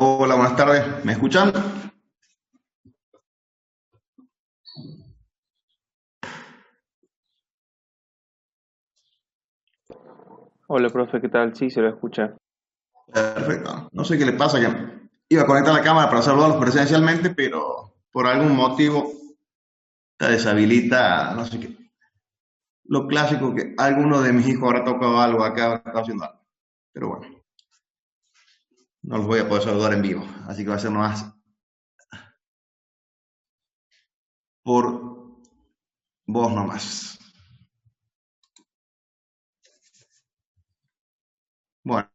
Hola, buenas tardes. ¿Me escuchan? Hola, profe, ¿qué tal? Sí, se lo escucha. Perfecto. No sé qué le pasa, que iba a conectar la cámara para saludarlos presencialmente, pero por algún motivo se deshabilita, no sé qué. Lo clásico que alguno de mis hijos habrá tocado algo acá, habrá estado haciendo algo. Pero bueno, no los voy a poder saludar en vivo, así que va a ser nomás por voz nomás. Bueno,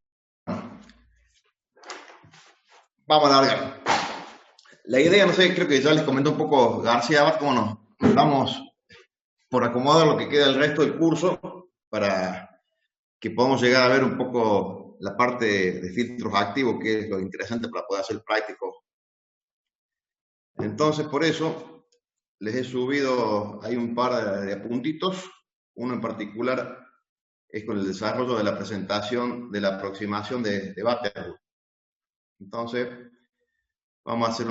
vamos a largar. La idea, no sé, creo que ya les comentó un poco García Abad cómo nos vamos por acomodar lo que queda del resto del curso para que podamos llegar a ver un poco la parte de filtros activos, que es lo interesante para poder hacer práctico. Entonces, por eso les he subido, hay un par de puntitos, uno en particular es con el desarrollo de la presentación de la aproximación de Butterworth. Entonces, vamos a hacer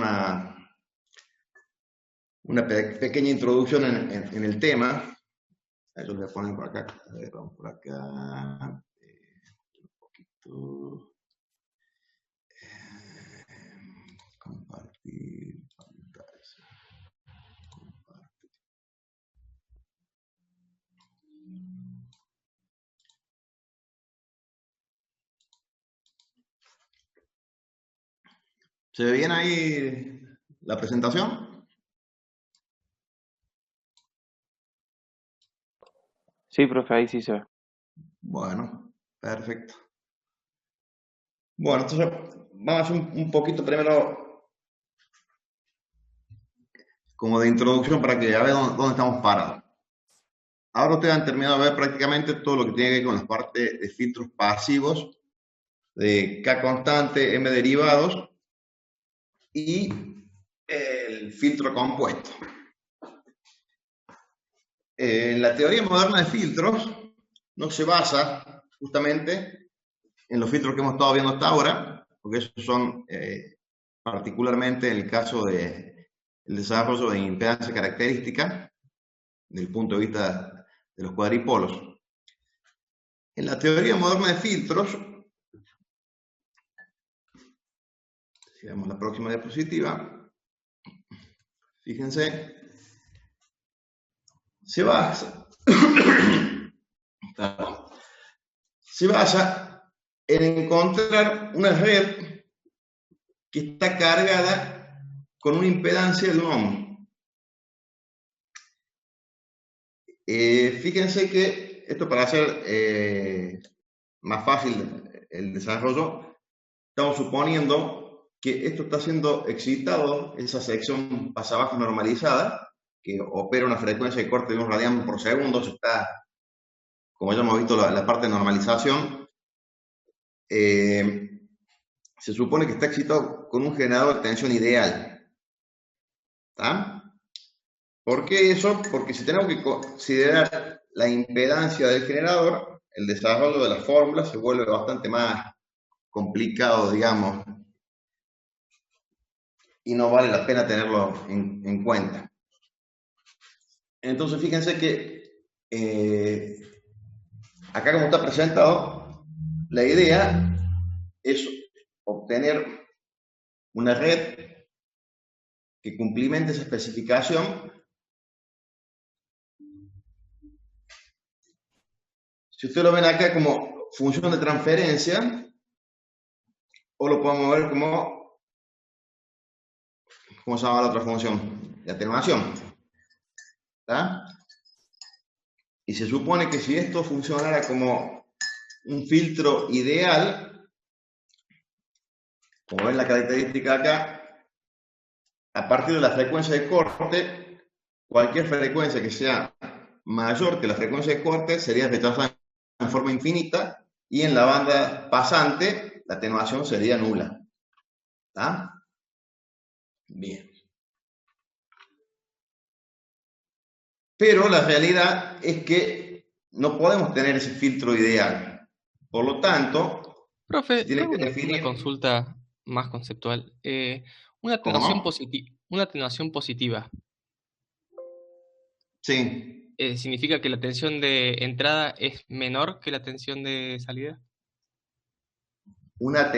una pequeña introducción en el tema. Eso voy a poner por acá, a ver, vamos por acá, un poquito, compartir pantalla. ¿Se ve bien ahí la presentación? Sí, profe, ahí sí se ve. Bueno, perfecto. Bueno, entonces vamos a hacer un poquito primero como de introducción para que ya vean dónde estamos parados. Ahora ustedes han terminado de ver prácticamente todo lo que tiene que ver con la parte de filtros pasivos, de K constante, M derivados y el filtro compuesto. En la teoría moderna de filtros no se basa justamente en los filtros que hemos estado viendo hasta ahora, porque esos son particularmente en el caso de el desarrollo de impedancia característica, desde el punto de vista de los cuadripolos. En la teoría moderna de filtros, si vemos la próxima diapositiva, fíjense, se basa, se basa en encontrar una red que está cargada con una impedancia de un ohm. Fíjense que esto para hacer más fácil el desarrollo, estamos suponiendo que esto está siendo excitado, esa sección pasa abajo normalizada, que opera una frecuencia de corte de 1 radián por segundo, se está, como ya hemos visto, la parte de normalización, eh, se supone que está excitado con un generador de tensión ideal. ¿Está? ¿Por qué eso? Porque si tenemos que considerar la impedancia del generador, el desarrollo de la fórmula se vuelve bastante más complicado, digamos, y no vale la pena tenerlo en cuenta. Entonces, fíjense que acá como está presentado, la idea es obtener una red que cumplimente esa especificación. Si ustedes lo ven acá como función de transferencia, o lo podemos ver como, ¿cómo se llama la otra función? De atenuación. ¿Está? Y se supone que si esto funcionara como un filtro ideal, como ven la característica acá, a partir de la frecuencia de corte, cualquier frecuencia que sea mayor que la frecuencia de corte sería rechazada en forma infinita y en la banda pasante la atenuación sería nula. ¿Está? Bien. Pero la realidad es que no podemos tener ese filtro ideal. Por lo tanto, se Profe, tiene tengo que una definir. consulta. más conceptual. ¿Cómo no? Una atenuación positiva Sí, significa que la tensión de entrada es menor que la tensión de salida. una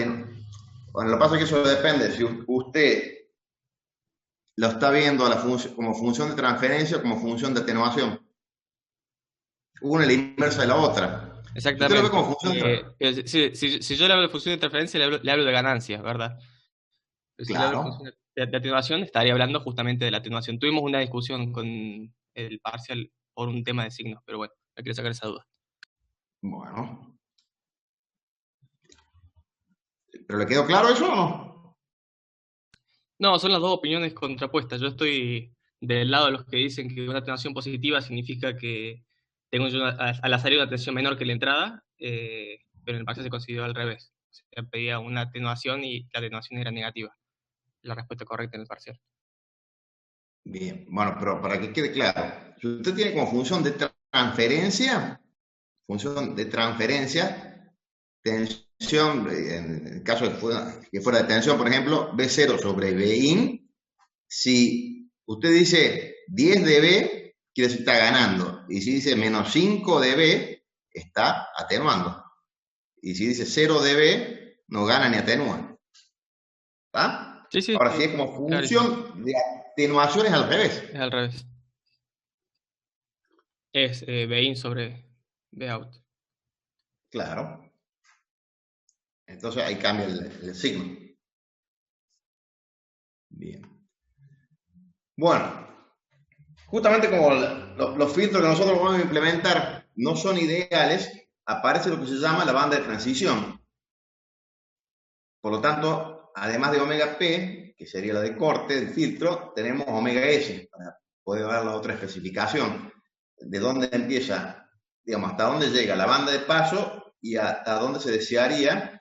bueno, lo que pasa es que eso depende. Si usted lo está viendo a como función de transferencia o como función de atenuación. Una es la inversa de la otra. Si usted lo ve como Exactamente. función de Pero si yo le hablo de función de interferencia, le hablo de ganancias, ¿verdad? Pero si le hablo de claro, función de atenuación, estaría hablando justamente de la atenuación. Tuvimos una discusión con el parcial por un tema de signos, pero bueno, no quiero sacar esa duda. bueno. ¿Pero le quedó claro eso o no? No, son las dos opiniones contrapuestas. Yo estoy del lado de los que dicen que una atenuación positiva significa que tengo yo a la salida una tensión menor que la entrada, pero en el parcial se consideró al revés. Se pedía una atenuación y la atenuación era negativa. La respuesta correcta en el parcial. Bien, bueno, pero para que quede claro, si usted tiene como función de transferencia, tensión, en el caso de que fuera de tensión, por ejemplo, B0 sobre Bin, si usted dice 10 dB, quiere decir que está ganando. Y si dice menos 5 dB, está atenuando. Y si dice 0 dB, no gana ni atenúa. ¿Está? Sí, sí, Ahora, si es como clarísimo. función de atenuación, es al revés. Es al revés. Es B-in sobre B-out. Claro. Entonces ahí cambia el signo. Bien. Bueno, justamente como los filtros que nosotros vamos a implementar no son ideales, aparece lo que se llama la banda de transición. Por lo tanto, además de omega P, que sería la de corte del filtro, tenemos omega S, para poder dar la otra especificación, de dónde empieza, digamos, hasta dónde llega la banda de paso y hasta dónde se desearía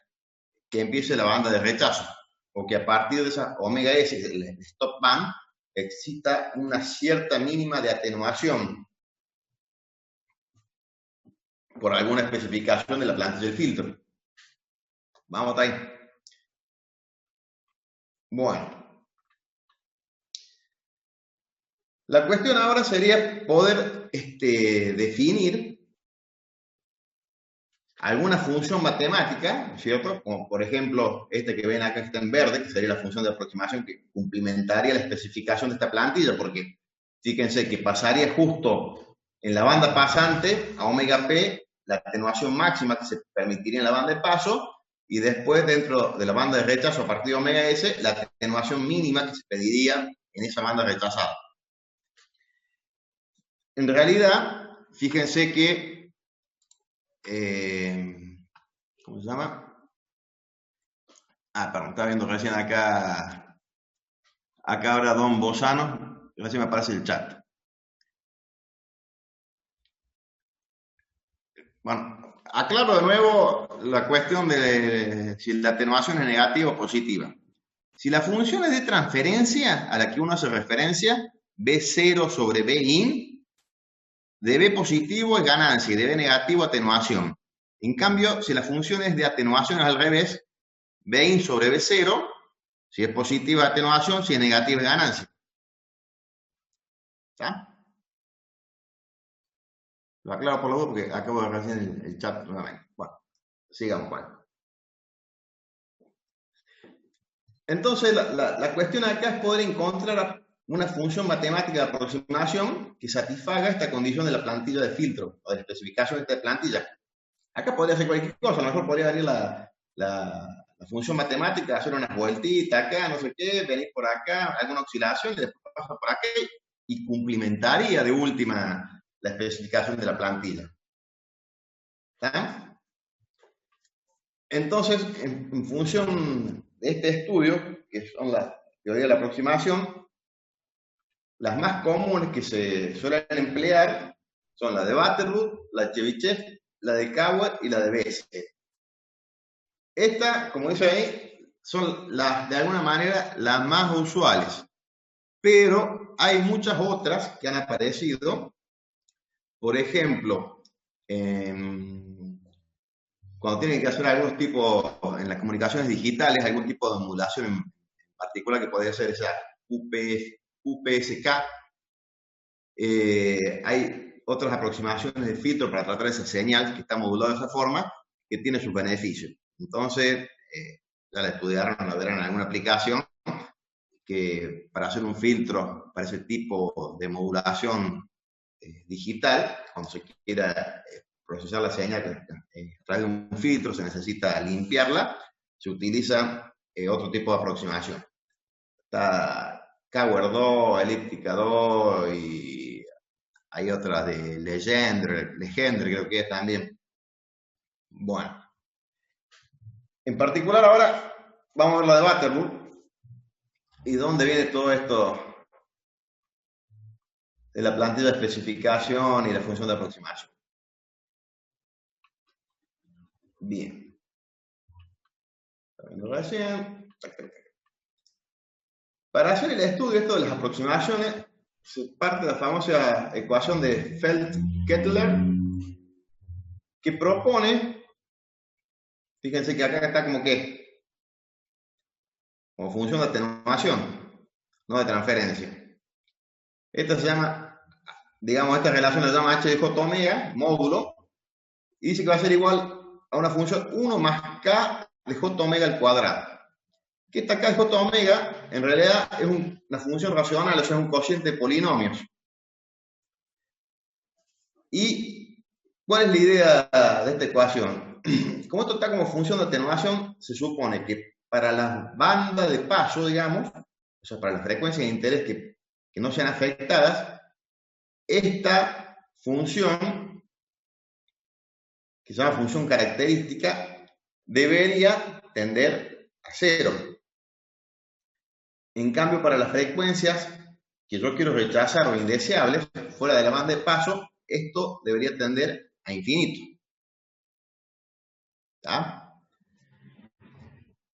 que empiece la banda de rechazo, o que a partir de esa omega S, el stop band, exista una cierta mínima de atenuación por alguna especificación de la plantilla del filtro. Vamos ahí. Bueno, la cuestión ahora sería poder definir alguna función matemática, ¿cierto? Como por ejemplo, este que ven acá está en verde, que sería la función de aproximación que complementaría la especificación de esta plantilla, porque fíjense que pasaría justo en la banda pasante a omega p la atenuación máxima que se permitiría en la banda de paso, y después dentro de la banda de rechazo a partir de omega s, la atenuación mínima que se pediría en esa banda rechazada. En realidad, fíjense que ¿cómo se llama? Ah, perdón, estaba viendo recién acá ahora Don Bozano, recién me aparece el chat. Bueno, aclaro de nuevo la cuestión de si la atenuación es negativa o positiva. Si la función es de transferencia a la que uno hace referencia, B0 sobre Bin, de B positivo es ganancia y de B negativo atenuación. En cambio, si la función es de atenuación es al revés, Bin sobre B0, si es positiva atenuación, si es negativa es ganancia. ¿Está? Lo aclaro por la duda porque acabo de recién el chat nuevamente. Bueno, sigamos, Juan. Entonces, la cuestión acá es poder encontrar una función matemática de aproximación que satisfaga esta condición de la plantilla de filtro o de especificación de esta plantilla. Acá podría ser cualquier cosa, a lo mejor podría venir la función matemática, hacer unas vueltitas acá, no sé qué, venir por acá, alguna oscilación y después pasa por acá y cumplimentaría de última la especificación de la plantilla. ¿Está? Entonces, en función de este estudio, que son las teorías de la aproximación, las más comunes que se suelen emplear son la de Butterworth, la de Chebyshev, la de Cauer y la de Bessel. Estas, como dice ahí, son de alguna manera las más usuales, pero hay muchas otras que han aparecido. Por ejemplo, con cuando tienen que hacer algún tipo, en las comunicaciones digitales, algún tipo de modulación en particular que podría ser esa UPSK, hay otras aproximaciones de filtro para tratar esa señal que está modulada de esa forma, que tiene sus beneficios. Entonces, ya la estudiaron, la verán en alguna aplicación, que para hacer un filtro para ese tipo de modulación digital, cuando se quiera procesar la señal a través de un filtro, se necesita limpiarla, se utiliza otro tipo de aproximación. Está Cower 2, Elíptica 2 y hay otra de Legendre creo que es también. Bueno, en particular ahora vamos a ver la de Butterworth y dónde viene todo esto de la plantilla de especificación y la función de aproximación. Bien. Recién. Para hacer el estudio esto de las aproximaciones, se parte de la famosa ecuación de Feld-Kettler, que propone, fíjense que acá está como función de atenuación, no de transferencia. Esta se llama, digamos, esta relación la llama h de j omega, módulo, y dice que va a ser igual a una función 1 más k de j omega al cuadrado. Que esta k de j omega en realidad es una función racional, o sea, es un cociente de polinomios. ¿Y cuál es la idea de esta ecuación? Como esto está como función de atenuación, se supone que para las bandas de paso, digamos, o sea, para las frecuencias de interés que no sean afectadas, esta función, que se llama función característica, debería tender a 0. En cambio, para las frecuencias que yo quiero rechazar o indeseables, fuera de la banda de paso, esto debería tender a infinito. ¿Está?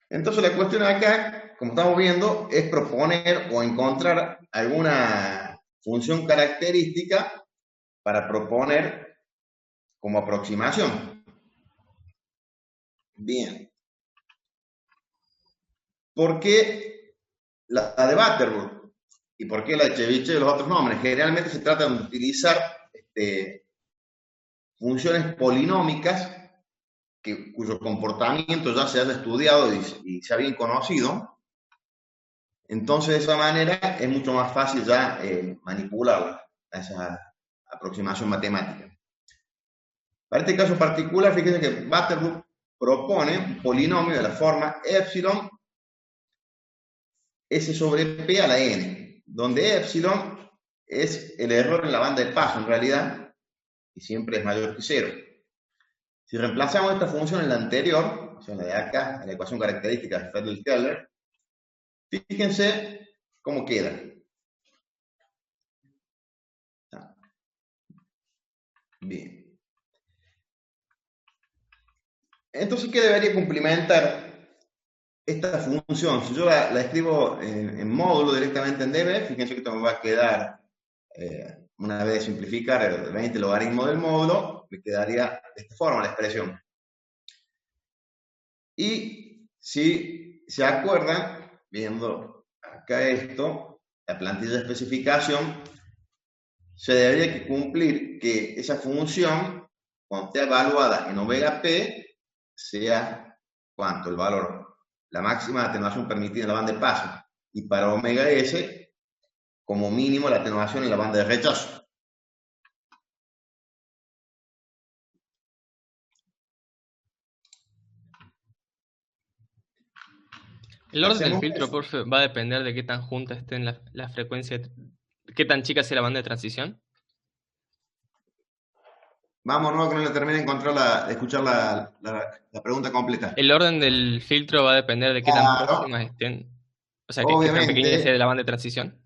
Entonces la cuestión acá, como estamos viendo, es proponer o encontrar alguna función característica para proponer como aproximación. Bien. ¿Por qué la de Butterworth? ¿Y por qué la de Chebyshев y los otros nombres? Generalmente se trata de utilizar funciones polinómicas cuyo comportamiento ya se haya estudiado y sea bien conocido. Entonces, de esa manera es mucho más fácil ya manipularla, esa aproximación matemática. Para este caso particular, fíjense que Butterworth propone un polinomio de la forma epsilon S sobre P a la N, donde epsilon es el error en la banda de paso en realidad, y siempre es mayor que 0. Si reemplazamos esta función en la anterior, o sea, la de acá, en la ecuación característica de Feld-Kettler, fíjense cómo queda. Bien. Entonces, ¿qué debería cumplimentar esta función? Si yo la escribo en módulo directamente en dB, fíjense que esto me va a quedar, una vez de simplificar el 20 logaritmo del módulo, me quedaría de esta forma la expresión. Y si se acuerdan, viendo acá esto, la plantilla de especificación, se debería que cumplir que esa función, cuando esté evaluada en omega p, sea, ¿cuánto? El valor, la máxima atenuación permitida en la banda de paso. Y para omega s, como mínimo la atenuación en la banda de rechazo. El orden del filtro, profe, va a depender de qué tan juntas estén las frecuencias, qué tan chica sea la banda de transición. Vamos, no, que no le termine de escuchar la pregunta completa. El orden del filtro va a depender de qué tan próximas estén, o sea, qué tan pequeña sea la banda de transición.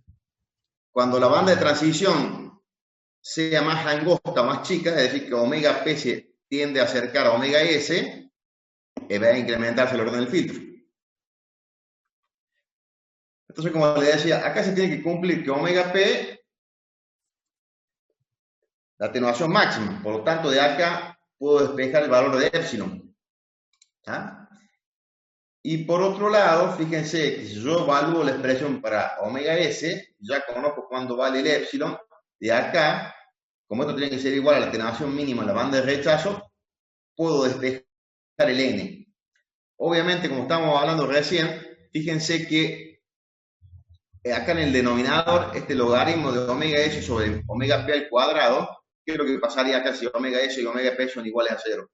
Cuando la banda de transición sea más angosta, más chica, es decir, que omega p se tiende a acercar a omega s, va a incrementarse el orden del filtro. Entonces, como le decía, acá se tiene que cumplir que omega p, la atenuación máxima, por lo tanto de acá puedo despejar el valor de epsilon. ¿Ah? Y por otro lado, fíjense que si yo evalúo la expresión para omega s, ya conozco cuánto vale el epsilon. De acá, como esto tiene que ser igual a la atenuación mínima en la banda de rechazo, puedo despejar el n. Obviamente, como estábamos hablando recién, fíjense que acá en el denominador, este logaritmo de omega s sobre omega p al cuadrado, ¿qué es lo que pasaría acá si omega s y omega p son iguales a 0?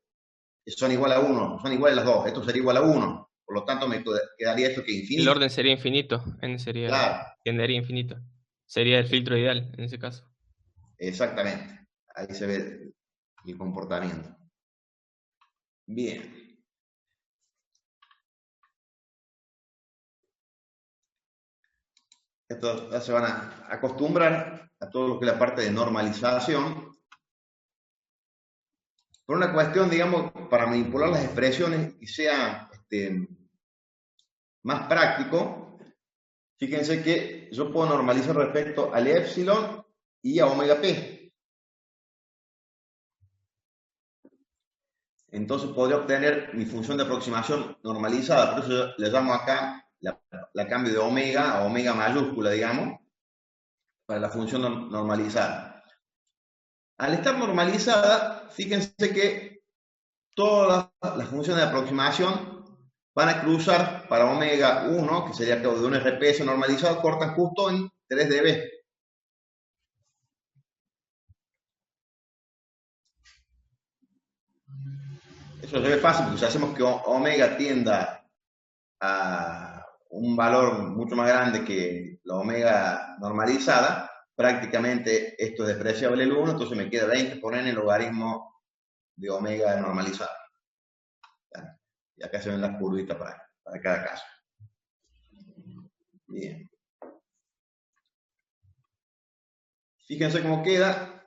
Son iguales a 1, son iguales las dos, esto sería igual a 1. Por lo tanto, me quedaría esto que El infinito. orden sería infinito, n sería, Claro, tendería a infinito. Sería el filtro ideal en ese caso. exactamente. Ahí se ve el comportamiento. Bien. Esto ya se van a acostumbrar a todo lo que es la parte de normalización. Por una cuestión, digamos, para manipular las expresiones y sea más práctico, fíjense que yo puedo normalizar respecto al epsilon y a omega p. Entonces podría obtener mi función de aproximación normalizada. Por eso yo le llamo acá la cambio de omega a omega mayúscula, digamos, para la función normalizada. Al estar normalizada, fíjense que todas las funciones de aproximación van a cruzar para omega 1, que sería de un RPS normalizado, cortan justo en 3 dB. Eso se ve fácil porque si hacemos que omega tienda a un valor mucho más grande que la omega normalizada, prácticamente esto es despreciable el 1, entonces me queda 20 por n el logaritmo de omega normalizada. Y acá se ven las curvitas para cada caso. Bien. Fíjense cómo queda.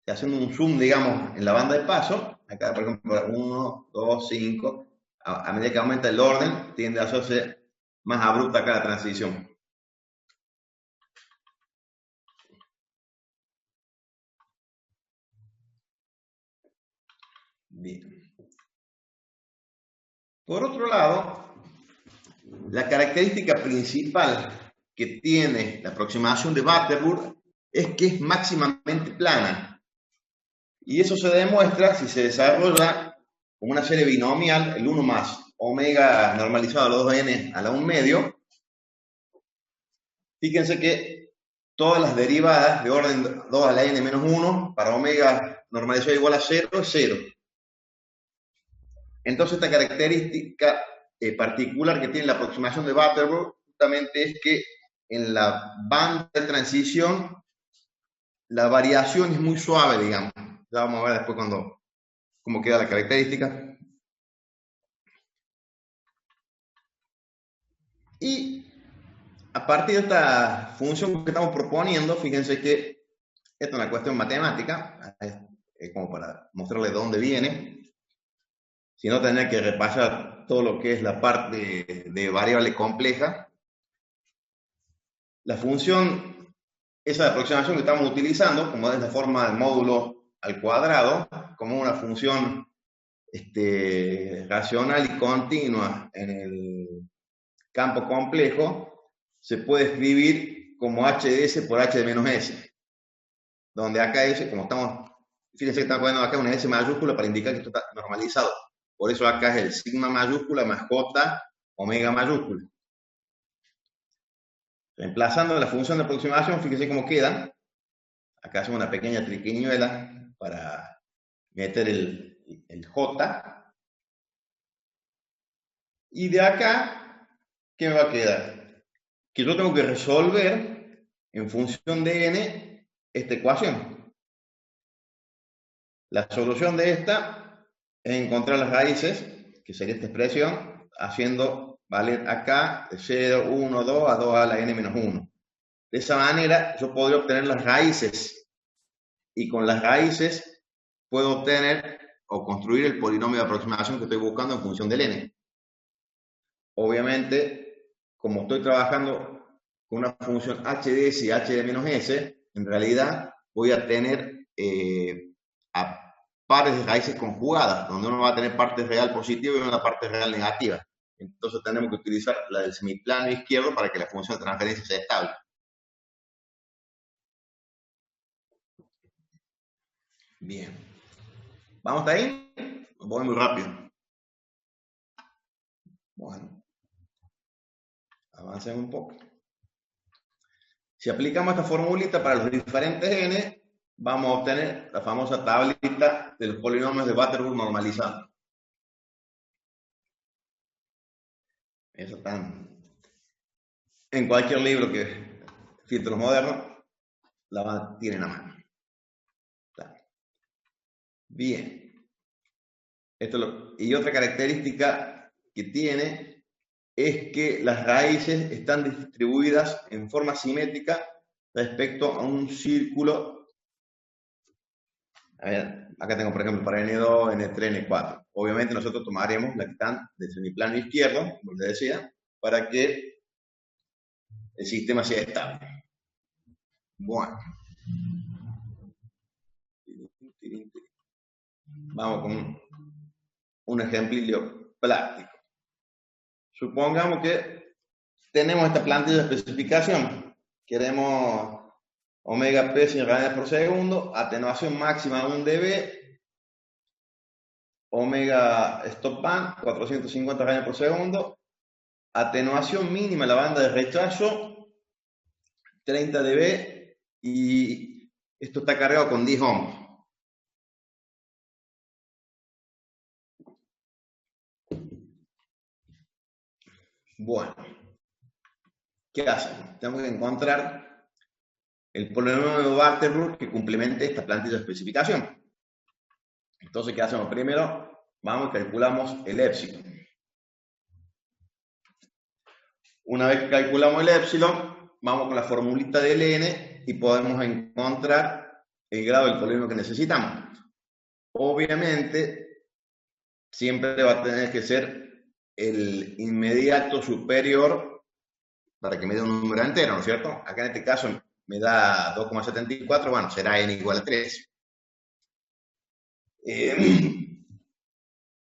Haciendo un zoom, digamos, en la banda de paso. Acá, por ejemplo, 1, 2, 5. A medida que aumenta el orden, tiende a hacerse más abrupta cada transición. Bien. Por otro lado, la característica principal que tiene la aproximación de Butterworth es que es máximamente plana. Y eso se demuestra si se desarrolla como una serie binomial, el 1 más omega normalizado a los 2n a la 1 medio. Fíjense que todas las derivadas de orden 2 a la n menos 1 para omega normalizado igual a 0 es 0. Entonces esta característica particular que tiene la aproximación de Butterworth justamente es que en la banda de transición la variación es muy suave, digamos. Ya vamos a ver después cómo queda la característica. Y a partir de esta función que estamos proponiendo, fíjense que esto es una cuestión matemática, como para mostrarles de dónde viene. Si no, tendría que repasar todo lo que es la parte de variable compleja. La función, esa de aproximación que estamos utilizando, como es la forma del módulo al cuadrado, como una función racional y continua en el campo complejo, se puede escribir como h de s por h de menos s, donde acá s, como estamos, fíjense que estamos poniendo acá una s mayúscula para indicar que esto está normalizado. Por eso acá es el sigma mayúscula más j omega mayúscula. Reemplazando la función de aproximación, fíjense cómo queda. Acá hacemos una pequeña triquiñuela para meter el j. Y de acá, ¿qué me va a quedar? Que yo tengo que resolver en función de n esta ecuación. La solución de esta es encontrar las raíces, que sería esta expresión, haciendo valer acá de 0, 1, 2 a 2 a la n menos 1. De esa manera yo podría obtener las raíces y con las raíces puedo obtener o construir el polinomio de aproximación que estoy buscando en función del n. Obviamente, como estoy trabajando con una función h de s y h de menos s, en realidad voy a tener pares de raíces conjugadas, donde uno va a tener parte real positiva y una parte real negativa. Entonces tenemos que utilizar la del semiplano izquierdo para que la función de transferencia sea estable. Bien. ¿Vamos hasta ahí? Voy muy rápido. Bueno. Avancen un poco. Si aplicamos esta formulita para los diferentes n, vamos a obtener la famosa tablita de los polinomios de Butterworth normalizados. Eso está en cualquier libro que filtros modernos, tienen a mano. Bien. Y otra característica que tiene es que las raíces están distribuidas en forma simétrica respecto a un círculo. A ver, acá tengo, por ejemplo, para N2, N3, N4. Obviamente nosotros tomaremos la que están del semiplano izquierdo, como les decía, para que el sistema sea estable. Bueno. Vamos con un ejemplillo práctico. Supongamos que tenemos esta plantilla de especificación. Queremos omega p 100 radianes por segundo, atenuación máxima 1 dB, omega stop band 450 radianes por segundo, atenuación mínima la banda de rechazo 30 dB y esto está cargado con 10 ohms. Bueno, ¿qué hacemos? Tenemos que encontrar el polinomio de Butterworth que complemente esta plantilla de especificación. Entonces, ¿qué hacemos? Primero, vamos y calculamos el épsilon. Una vez que calculamos el épsilon, vamos con la formulita del n y podemos encontrar el grado del polinomio que necesitamos. Obviamente, siempre va a tener que ser el inmediato superior para que me dé un número entero, ¿no es cierto? Acá en este caso me da 2,74, bueno, será n igual a 3.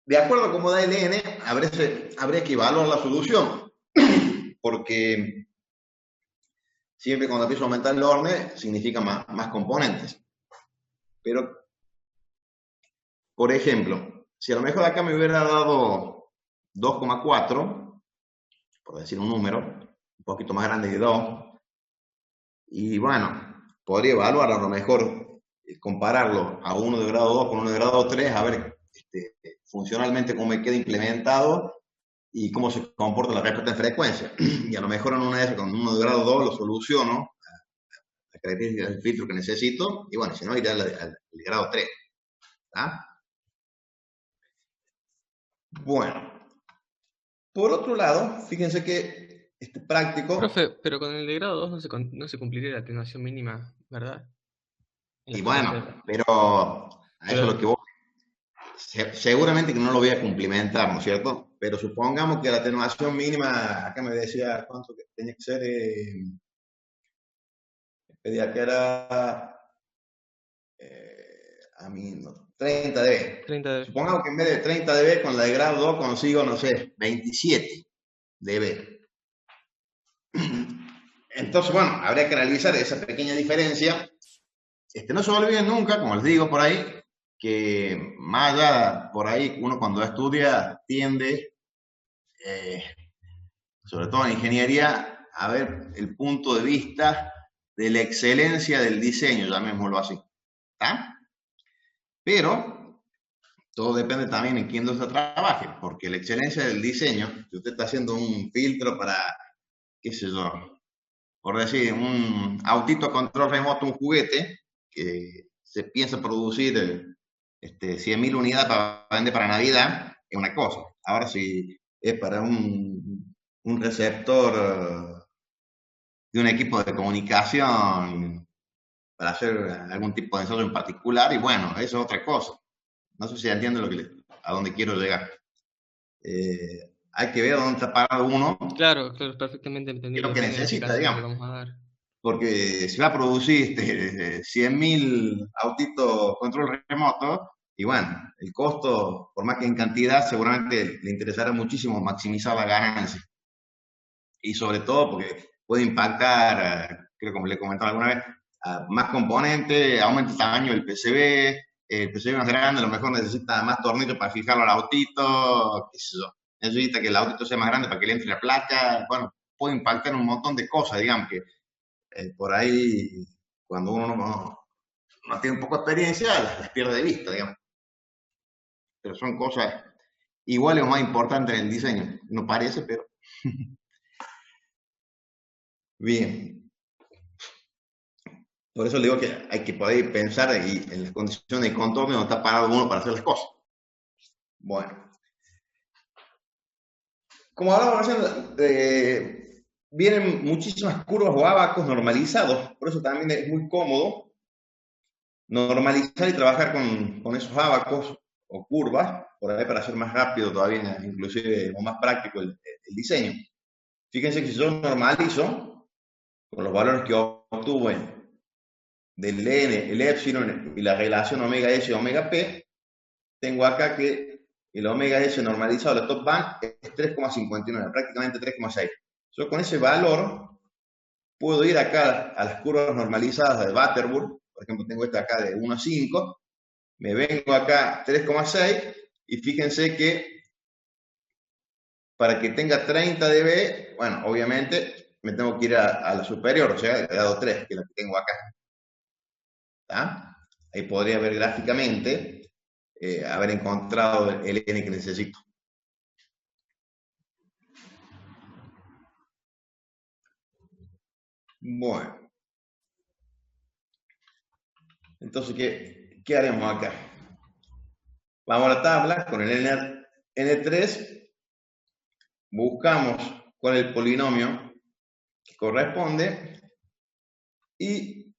De acuerdo a cómo da el n, habría que evaluar la solución, porque siempre cuando empiezo a aumentar el orden, significa más componentes. Pero, por ejemplo, si a lo mejor acá me hubiera dado 2,4, por decir un número, un poquito más grande que 2, y bueno, podría evaluar a lo mejor, compararlo a uno de grado 2 con uno de grado 3, a ver funcionalmente cómo me queda implementado y cómo se comporta la respuesta en frecuencia. Y a lo mejor en una de esas, con uno de grado 2, lo soluciono, la característica del filtro que necesito, y bueno, si no, iré al grado 3. ¿Ah? Bueno. Por otro lado, fíjense que este práctico... Profe, pero con el de grado 2 no se cumpliría la atenuación mínima, ¿verdad? Y bueno, pero a eso es lo que voy. Seguramente que no lo voy a cumplimentar, ¿no es cierto? Pero supongamos que la atenuación mínima, acá me decía cuánto que tenía que ser, pedía que era 30 dB. 30 dB. Supongamos que en vez de 30 dB con la de grado 2 consigo, no sé, 27 dB. Entonces, bueno, habría que analizar esa pequeña diferencia. No se olviden nunca, como les digo por ahí, que más allá por ahí uno cuando estudia tiende, sobre todo en ingeniería, a ver el punto de vista de la excelencia del diseño, llamémoslo así. ¿Está? Pero todo depende también en quién se trabaje, porque la excelencia del diseño, si usted está haciendo un filtro para, qué sé yo, por decir, un autito a control remoto, un juguete, que se piensa producir 100.000 unidades para vender para Navidad, es una cosa. Ahora, si es para un receptor de un equipo de comunicación, para hacer algún tipo de ensayo en particular, y bueno, eso es otra cosa. No sé si entienden a dónde quiero llegar. Hay que ver dónde está parado uno. Claro, perfectamente entendido. Lo que necesita, digamos. Vamos a dar. Porque si va a producir 100.000 autitos control remoto, Y bueno, el costo, por más que en cantidad, seguramente le interesará muchísimo maximizar la ganancia. Y sobre todo porque puede impactar, creo como le comentaba alguna vez, a más componentes, aumenta el tamaño del PCB, el PCB más grande a lo mejor necesita más tornillos para fijarlo al autito, qué sé yo. Necesita que el autito sea más grande para que le entre la placa. Bueno, puede impactar un montón de cosas, digamos, que por ahí, cuando uno no tiene un poco de experiencia, las pierde de vista, digamos. Pero son cosas iguales o más importantes en el diseño. No parece, pero... Bien. Por eso le digo que hay que poder pensar en las condiciones de contorno donde está parado uno para hacer las cosas. Bueno. Como hablamos recién, vienen muchísimas curvas o abacos normalizados. Por eso también es muy cómodo normalizar y trabajar con esos abacos o curvas, por ahí para hacer más rápido todavía, inclusive o más práctico el diseño. Fíjense que si yo normalizo con los valores que obtuve del N, el epsilon y la relación omega S y omega P, tengo acá que el omega S normalizado de top band es 3,59, prácticamente 3,6. Yo con ese valor puedo ir acá a las curvas normalizadas de Butterworth, por ejemplo tengo esta acá de 1,5, me vengo acá 3,6 y fíjense que para que tenga 30 dB, bueno, obviamente me tengo que ir a la superior, o sea, al grado 3, que es la que tengo acá. ¿Está? Ahí podría ver gráficamente, haber encontrado el N que necesito. Bueno. Entonces, ¿qué haremos acá? Vamos a la tabla con el N3, buscamos cuál es el polinomio que corresponde y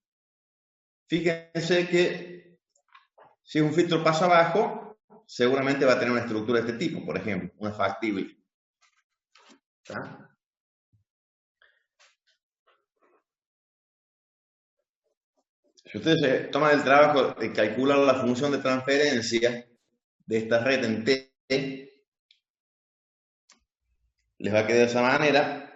fíjense que si un filtro pasa abajo, seguramente va a tener una estructura de este tipo, por ejemplo, una factible. ¿Está? Si ustedes toman el trabajo de calcular la función de transferencia de esta red en T, les va a quedar de esa manera.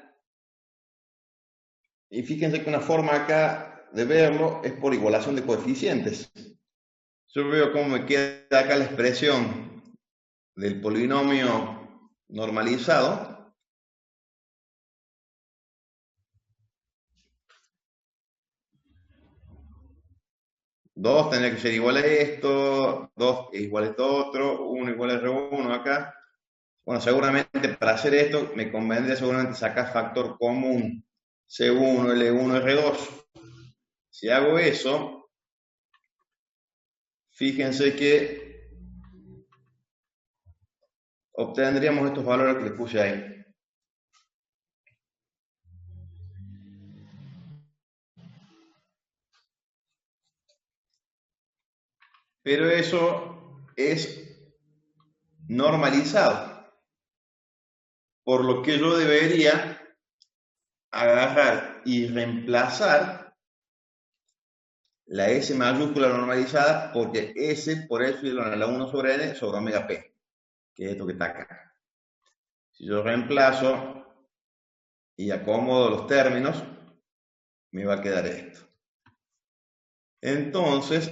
Y fíjense que una forma acá de verlo es por igualación de coeficientes. Yo veo cómo me queda acá la expresión del polinomio normalizado. Dos tendría que ser igual a esto, 2 es igual a esto otro, 1 igual a R1 acá. Bueno, seguramente para hacer esto me convendría seguramente sacar factor común C1, L1, R2. Si hago eso, fíjense que obtendríamos estos valores que les puse ahí. Pero eso es normalizado, por lo que yo debería agarrar y reemplazar la S mayúscula normalizada porque S por epsilon a la 1 sobre N sobre omega P, que es esto que está acá. Si yo reemplazo y acomodo los términos, me va a quedar esto. Entonces,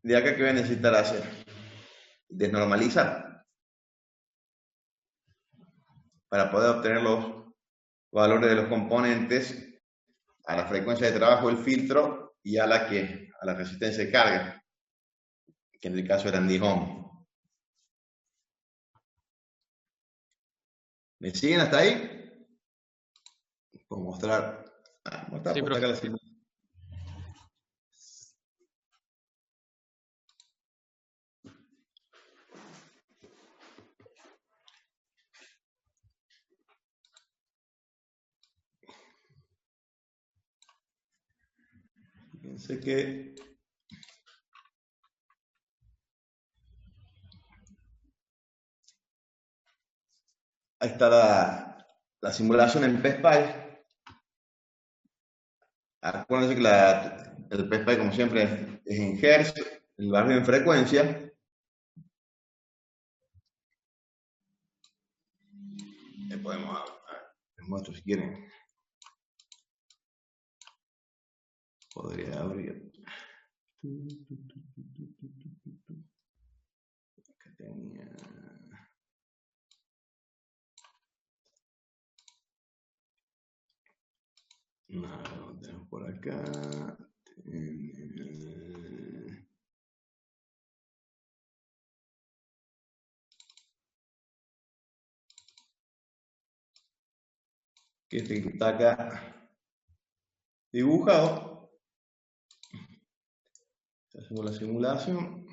de acá, ¿qué voy a necesitar hacer? Desnormalizar para poder obtener los valores de los componentes a la frecuencia de trabajo del filtro y a la resistencia de carga, que en el caso eran 10 ohms. ¿Me siguen hasta ahí? Puedo mostrar. Sí, por acá la figura. Fíjense que ahí está la simulación en PSPy. Acuérdense que el PSPy, como siempre, es en Hz, el barrio en frecuencia. podemos, les muestro si quieren. Podría abrir. Acá tenía. No, lo tenemos por acá. Que está acá dibujado. Hacemos la simulación.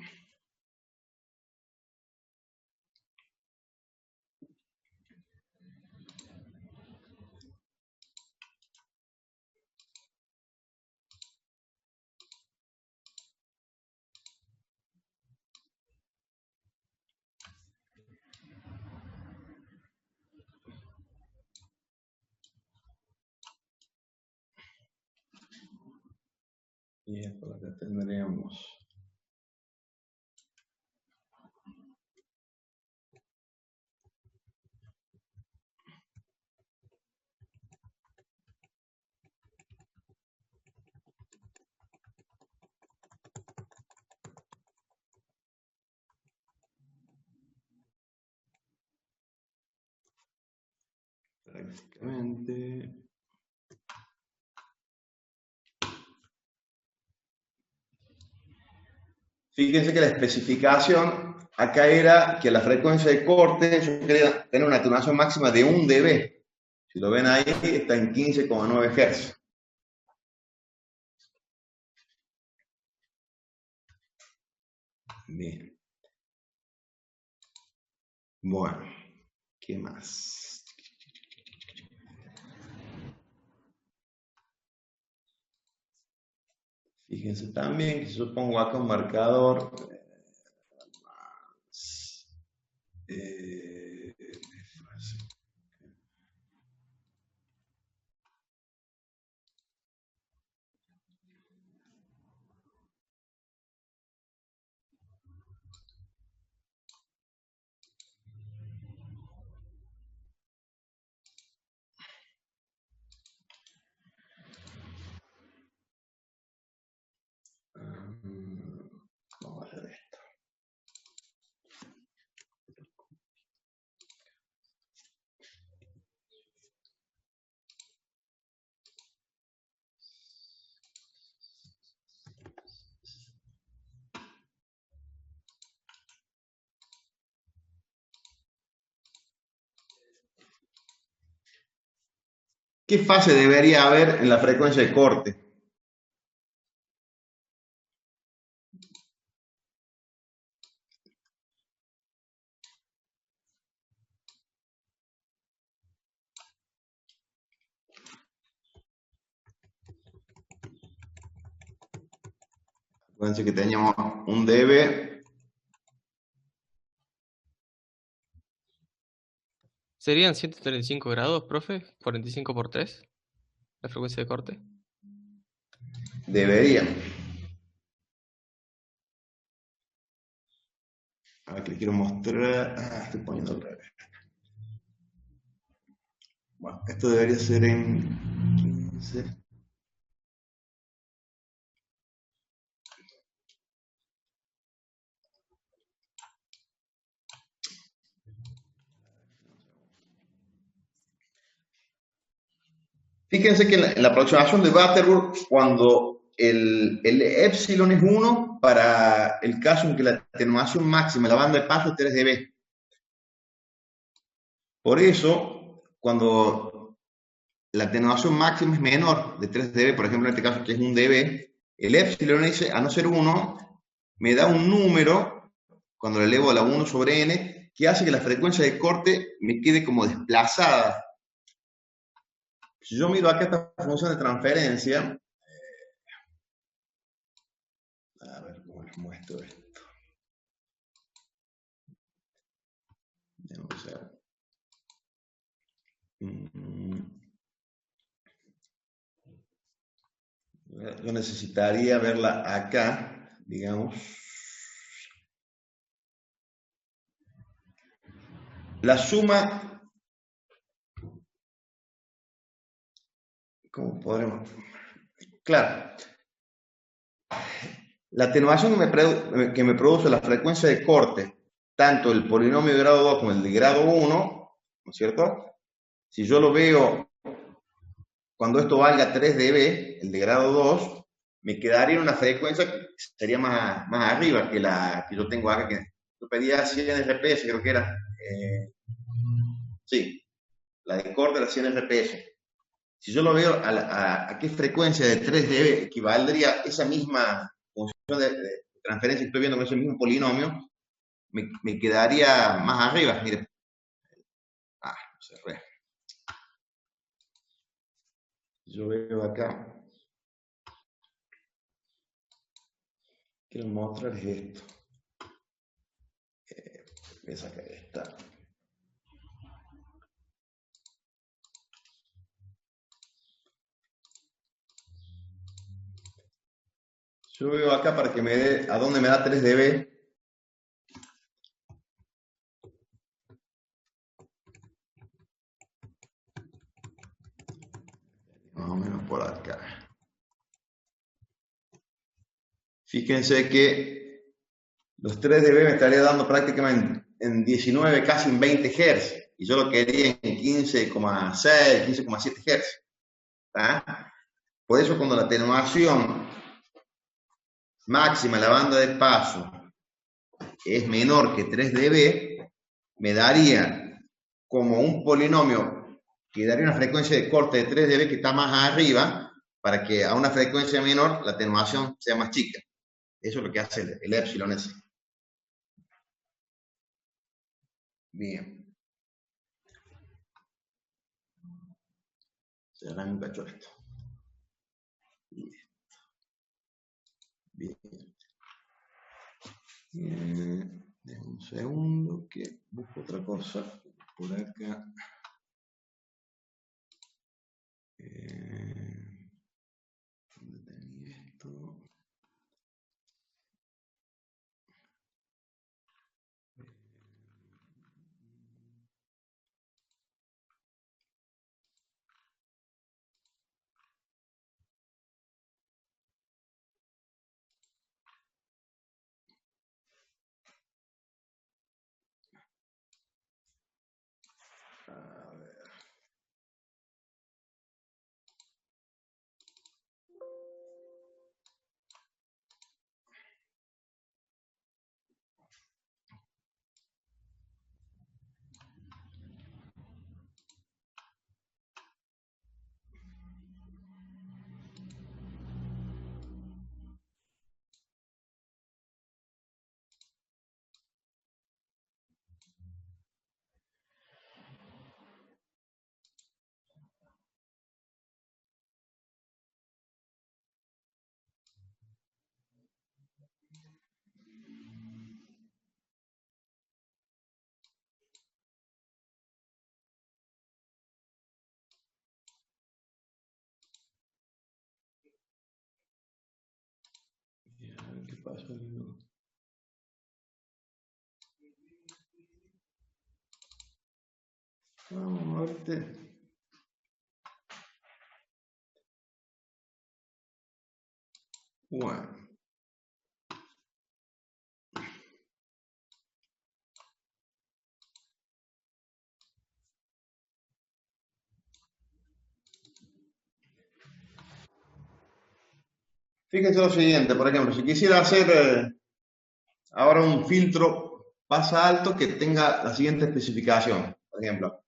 Y por acá tendremos. Prácticamente. Fíjense que la especificación acá era que la frecuencia de corte, yo quería tener una atenuación máxima de 1 dB. Si lo ven ahí, está en 15,9 Hz. Bien. Bueno, ¿qué más? Fíjense también que si yo pongo acá un marcador, vamos a hacer esto. ¿Qué fase debería haber en la frecuencia de corte? Acuérdense que teníamos 1 dB. ¿Serían 135 grados, profe? ¿45 por 3? ¿La frecuencia de corte? Debería. A ver, que le quiero mostrar. Estoy poniendo al revés. Bueno, esto debería ser en 15. Fíjense que en la aproximación de Butterworth, cuando el epsilon es 1 para el caso en que la atenuación máxima, la banda de paso es 3 dB. Por eso, cuando la atenuación máxima es menor de 3 dB, por ejemplo en este caso que es 1 dB, el epsilon dice, a no ser 1, me da un número, cuando le elevo a la 1 sobre n, que hace que la frecuencia de corte me quede como desplazada. Si yo miro acá esta función de transferencia, a ver cómo les muestro esto. Vamos a ver. Yo necesitaría verla acá, digamos. La suma ¿Cómo podremos? Claro. La atenuación que me produce la frecuencia de corte, tanto el polinomio de grado 2 como el de grado 1, ¿no es cierto? Si yo lo veo cuando esto valga 3 dB, el de grado 2, me quedaría una frecuencia que sería más arriba que la que yo tengo acá, que yo pedía 100 RPS, creo que era. Sí, la de corte era 100 RPS. Si yo lo veo a qué frecuencia de 3 dB equivaldría esa misma función de transferencia que estoy viendo con ese mismo polinomio, me quedaría más arriba. Mire. Cerré. Yo veo acá. Quiero mostrarles esto. Voy a sacar esta. Yo veo acá para que me dé a dónde me da 3 dB. Más o menos por acá. Fíjense que los 3 dB me estaría dando prácticamente en 19, casi en 20 Hz. Y yo lo quería en 15,6, 15,7 Hz. ¿Ah? Por eso cuando la atenuación máxima en la banda de paso es menor que 3 dB, me daría como un polinomio que daría una frecuencia de corte de 3 dB que está más arriba, para que a una frecuencia menor la atenuación sea más chica. Eso es lo que hace el epsilon ese. Bien. Se arranca un esto. Bien. Dejo un segundo que busco otra cosa por acá. ¿Dónde tenía esto? A ver. ¿Qué pasó? Vamos a verte. Bueno. Fíjense lo siguiente, por ejemplo, si quisiera hacer ahora un filtro pasa alto que tenga la siguiente especificación, por ejemplo,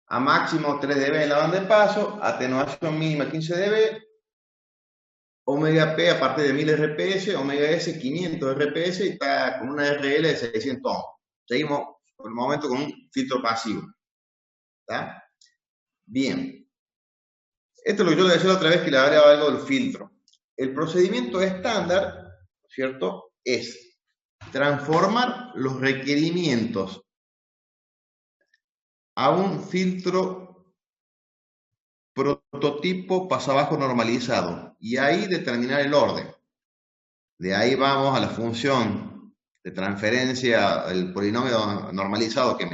a máximo 3 dB en la banda de paso, atenuación mínima 15 dB, omega P a partir de 1000 RPS, omega S 500 RPS y está con una RL de 600 ohms. Seguimos por el momento con un filtro pasivo. ¿Está? Bien. Esto es lo que yo le decía la otra vez que le hablaba algo del filtro. El procedimiento estándar, ¿cierto?, es transformar los requerimientos a un filtro prototipo pasabajo normalizado y ahí determinar el orden. De ahí vamos a la función de transferencia, el polinomio normalizado que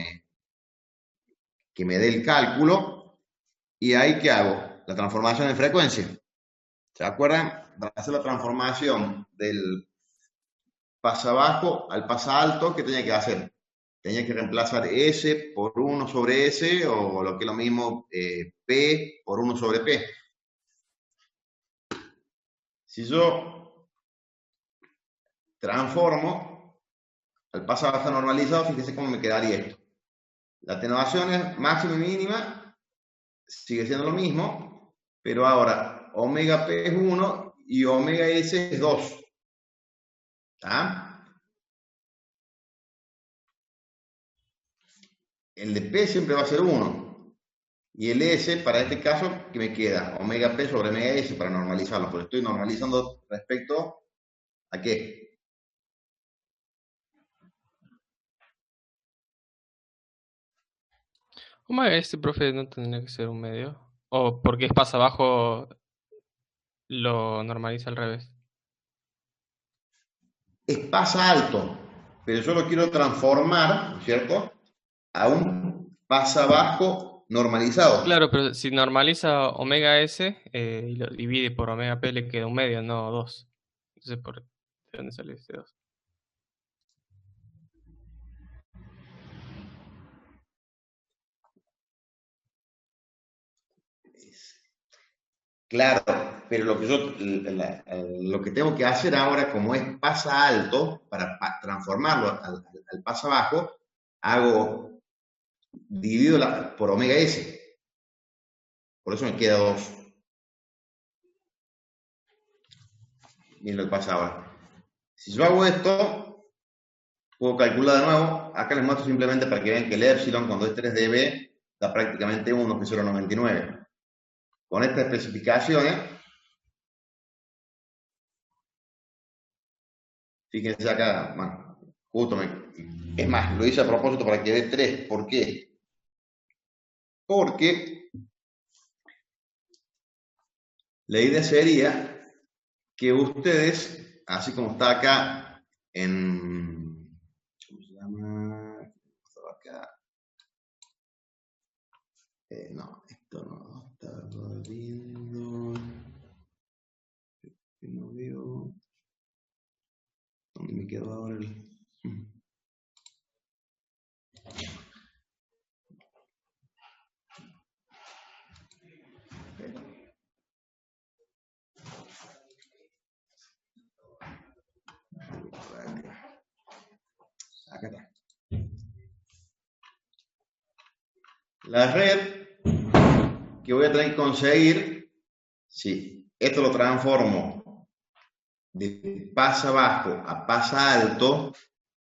me dé el cálculo, y ahí ¿qué hago? la transformación de frecuencia. ¿Se acuerdan? Para hacer la transformación del pasa bajo al pasa alto, ¿qué tenía que hacer? Tenía que reemplazar S por 1 sobre S, o lo que es lo mismo, P por 1 sobre P. Si yo transformo al pasa baja normalizado, fíjense cómo me quedaría esto. La atenuación es máxima y mínima, sigue siendo lo mismo, pero ahora omega P es 1 y omega S es 2. ¿Está? El de P siempre va a ser 1. Y el S, para este caso, ¿qué me queda? Omega P sobre omega S para normalizarlo. Pero estoy normalizando respecto ¿a qué? Omega S, profe, no tendría que ser un medio. O porque es pasa abajo, lo normaliza al revés. Es pasa alto, pero yo lo quiero transformar, ¿cierto? A un pasa bajo normalizado. Claro, pero si normaliza omega S y lo divide por omega P, le queda un medio, no 2. Entonces, ¿de dónde sale ese 2? Claro, pero lo que tengo que hacer ahora, como es pasa alto, para transformarlo al pasa bajo, hago dividido por omega S. Por eso me queda 2. Miren lo que pasa ahora. Si yo hago esto, puedo calcular de nuevo. Acá les muestro simplemente para que vean que el epsilon cuando es 3 dB da prácticamente 1, que es 0,99. Con estas especificaciones, fíjense acá, bueno, justo es más, lo hice a propósito para que vean 3. ¿Por qué? Porque la idea sería que ustedes, así como está acá en, ¿cómo se llama? Acá. No, esto no estaba viendo. No veo. ¿Dónde me quedó ahora el? Acá está. La red que voy a tener que conseguir, si esto lo transformo de pasa bajo a pasa alto,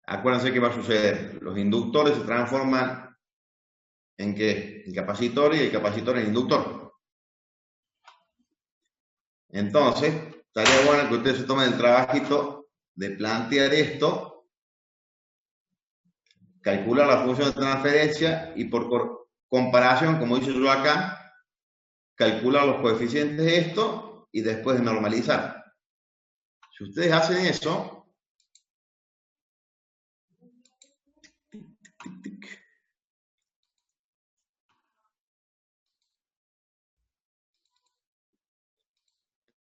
acuérdense qué va a suceder. Los inductores se transforman ¿en qué? El capacitor y el capacitor en inductor. Entonces, estaría bueno que ustedes se tomen el trabajito de plantear esto, calcular la función de transferencia y por comparación, como hice yo acá, calcular los coeficientes de esto y después de normalizar. Si ustedes hacen eso,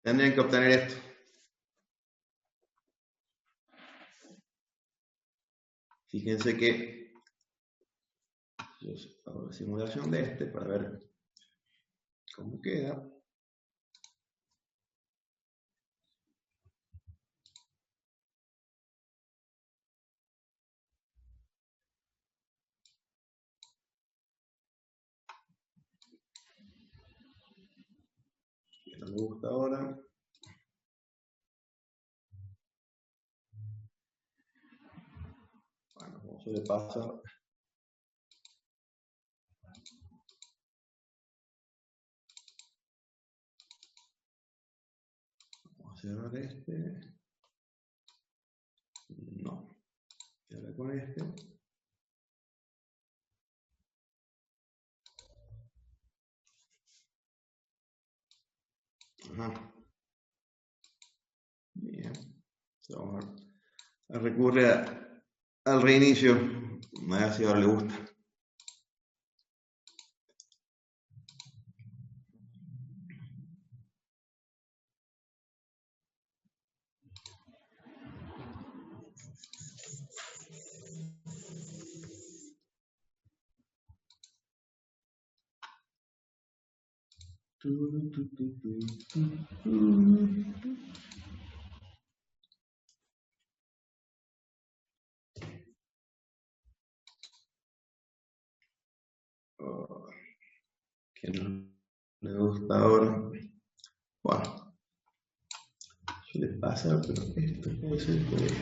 tendrían que obtener esto. Fíjense que yo hago la simulación de este para ver cómo queda. No me gusta ahora. Bueno, como suele pasar. Vamos a cerrar este. No. Y ahora con este. Ajá. Bien. Vamos a recurrir al reinicio. A ver si ahora le gusta. Oh, que no le gusta ahora. Bueno, suele pasar, pero esto puede ser por esto.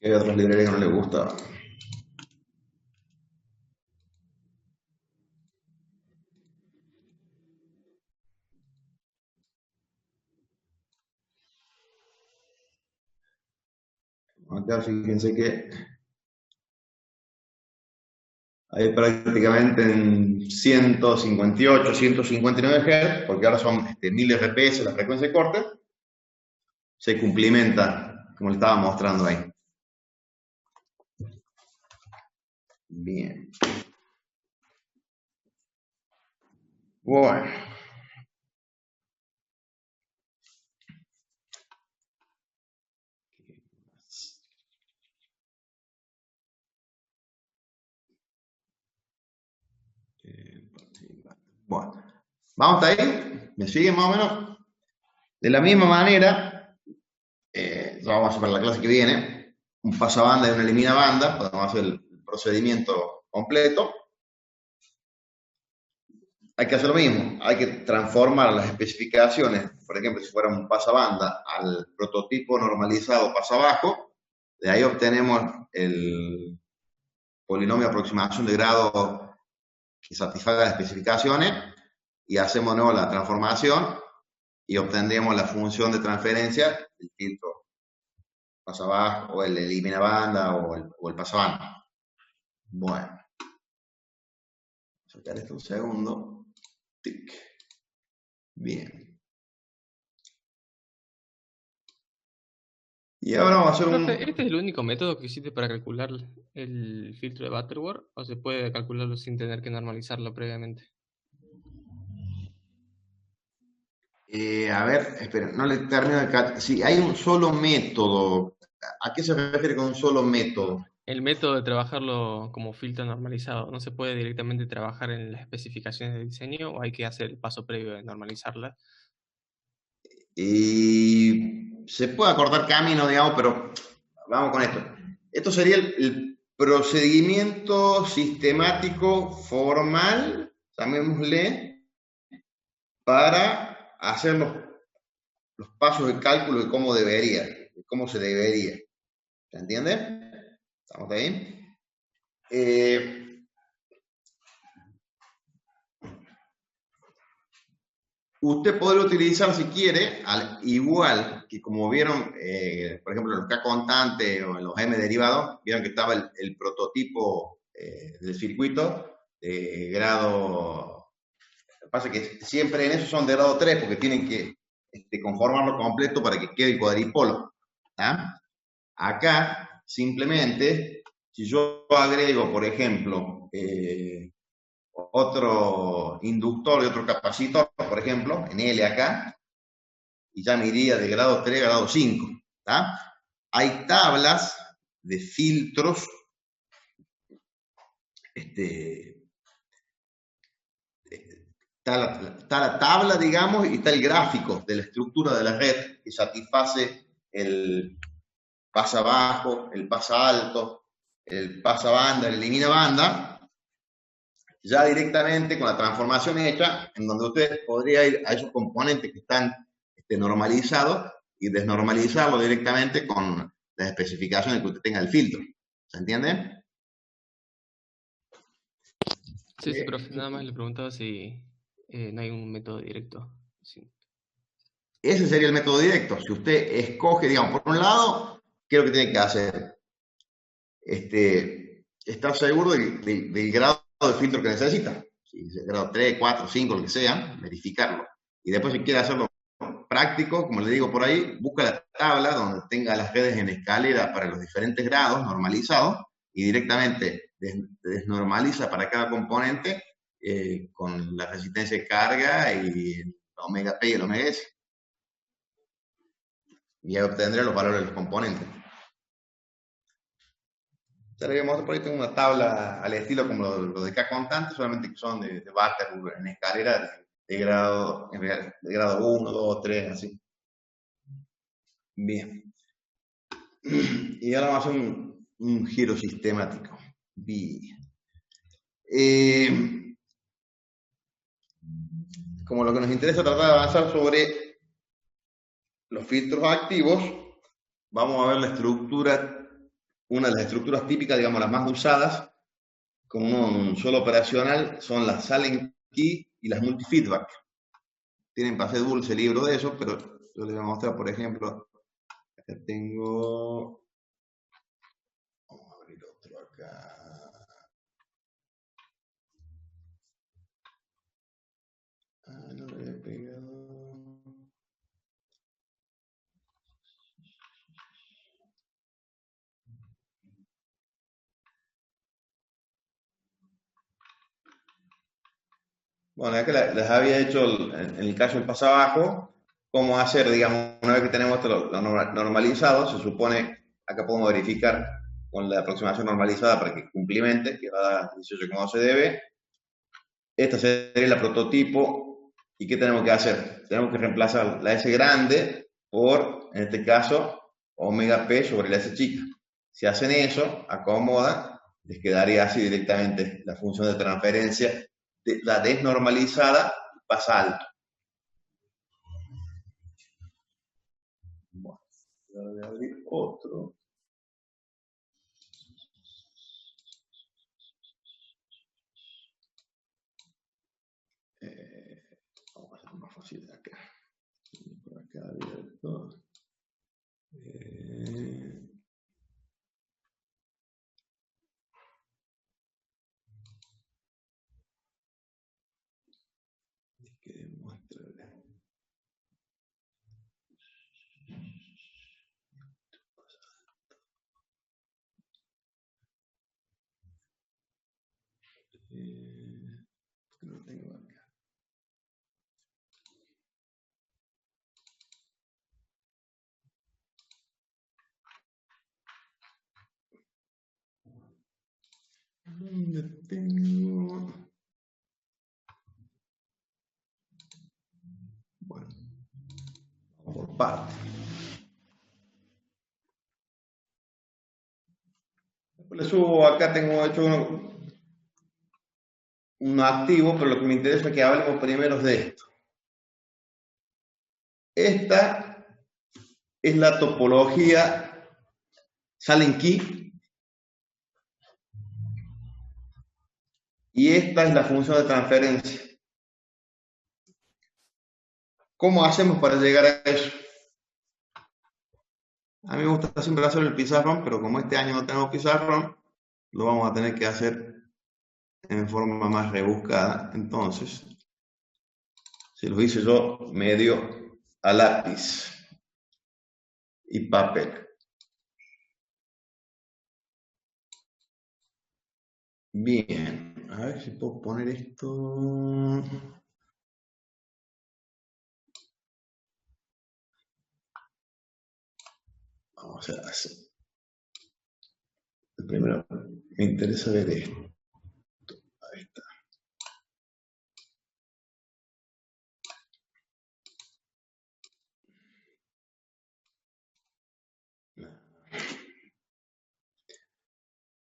¿Qué hay otras librerías que no le gusta? Acá fíjense que hay prácticamente en 158, 159 Hz, porque ahora son 1000 RPS la frecuencia de corte, se cumplimenta, como le estaba mostrando ahí. Bien. Bueno. Bueno, vamos hasta ahí, ¿me siguen más o menos? De la misma manera, lo vamos a hacer para la clase que viene, un pasabanda y una elimina banda, podemos hacer el procedimiento completo. Hay que hacer lo mismo, hay que transformar las especificaciones, por ejemplo, si fuera un pasabanda al prototipo normalizado pasabajo, de ahí obtenemos el polinomio de aproximación de grado que satisfaga las especificaciones y hacemos de nuevo la transformación y obtendremos la función de transferencia del filtro pasabajo o el elimina banda o el pasabanda. Bueno, sacar esto un segundo. Tic. Bien. Y ahora vamos a hacer un... Profe, ¿este es el único método que existe para calcular el filtro de Butterworth? ¿O se puede calcularlo sin tener que normalizarlo previamente? A ver, espera, no le termino de... Si hay un solo método, ¿a qué se refiere con un solo método? El método de trabajarlo como filtro normalizado, ¿no se puede directamente trabajar en las especificaciones de diseño o hay que hacer el paso previo de normalizarla? Y se puede acortar camino, digamos, pero vamos con esto. Esto sería el procedimiento sistemático formal, llamémosle, para hacer los pasos de cálculo de cómo debería, de cómo se debería. ¿Se entiende? ¿Estamos ahí? Usted podría utilizar, si quiere, al igual que como vieron, por ejemplo, en los K constante o en los M derivados, vieron que estaba el prototipo del circuito de grado... Lo que pasa es que siempre en eso son de grado 3 porque tienen que conformarlo completo para que quede el cuadripolo. ¿Ah? Acá, simplemente, si yo agrego, por ejemplo, otro inductor y otro capacitor, por ejemplo, en L acá, y ya me iría de grado 3 a grado 5. ¿Tá? Hay tablas de filtros, está la tabla, digamos, y está el gráfico de la estructura de la red que satisface el pasa bajo, el pasa alto, el pasa banda, el elimina banda, ya directamente con la transformación hecha, en donde usted podría ir a esos componentes que están normalizados y desnormalizarlo directamente con las especificaciones que usted tenga del filtro. ¿Se entiende? Sí, sí, profe. Nada más le preguntaba si no hay un método directo. Sí. Ese sería el método directo. Si usted escoge, digamos, por un lado, ¿qué es lo que tiene que hacer? Estar seguro del grado de filtro que necesita. Si es grado 3, 4, 5, lo que sea, verificarlo. Y después si quiere hacerlo práctico, como le digo por ahí, busca la tabla donde tenga las redes en escalera para los diferentes grados normalizados y directamente desnormaliza para cada componente con la resistencia de carga y el omega P y el omega S. Y ahí obtendré los valores de los componentes. Ya le voy a mostrar, por ahí tengo una tabla al estilo como lo de K constante, solamente que son de Butterworth en escalera de grado 1, 2, 3, así. Bien. Y ahora vamos a hacer un giro sistemático. Bien. Como lo que nos interesa tratar de avanzar sobre los filtros activos, vamos a ver la estructura, una de las estructuras típicas, digamos las más usadas, con un solo operacional, son las silent key y las multifeedback. Tienen pase dulce el libro de eso, pero yo les voy a mostrar, por ejemplo, acá tengo, vamos a abrir otro acá. No lo había pegado. Bueno, acá les había hecho en el caso del pasabajo, cómo hacer, digamos, una vez que tenemos esto normalizado, se supone, acá podemos verificar con la aproximación normalizada para que cumplimente, que va a dar 18,12 dB. Esta sería la prototipo. ¿Y qué tenemos que hacer? Tenemos que reemplazar la S grande por, en este caso, omega P sobre la S chica. Si hacen eso, acomodan, les quedaría así directamente la función de transferencia. La desnormalizada pasa alto. Bueno, ahora voy a abrir otro. Vamos a hacer más fácil de acá. Por acá abierto. Que demuestre. Lo tengo acá. ¿Dónde tengo? Bueno, vamos por partes. Después le subo, acá tengo hecho uno activo, pero lo que me interesa es que hablemos primero de esto. Esta es la topología silent key y esta es la función de transferencia. ¿Cómo hacemos para llegar a eso? A mí me gusta siempre hacer el pizarrón, pero como este año no tenemos pizarrón, lo vamos a tener que hacer en forma más rebuscada. Entonces, si lo hice yo medio a lápiz y papel. Bien, a ver si puedo poner esto. Vamos a hacer así. Primero me interesa ver esto. Ahí está.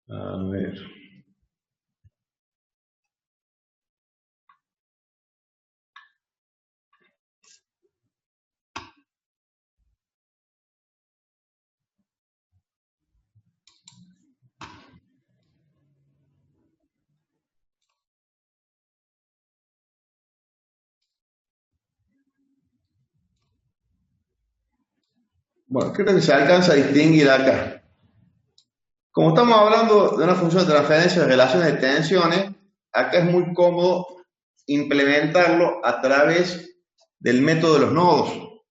A ver. Bueno, creo que se alcanza a distinguir acá. Como estamos hablando de una función de transferencia de relaciones de tensiones, acá es muy cómodo implementarlo a través del método de los nodos.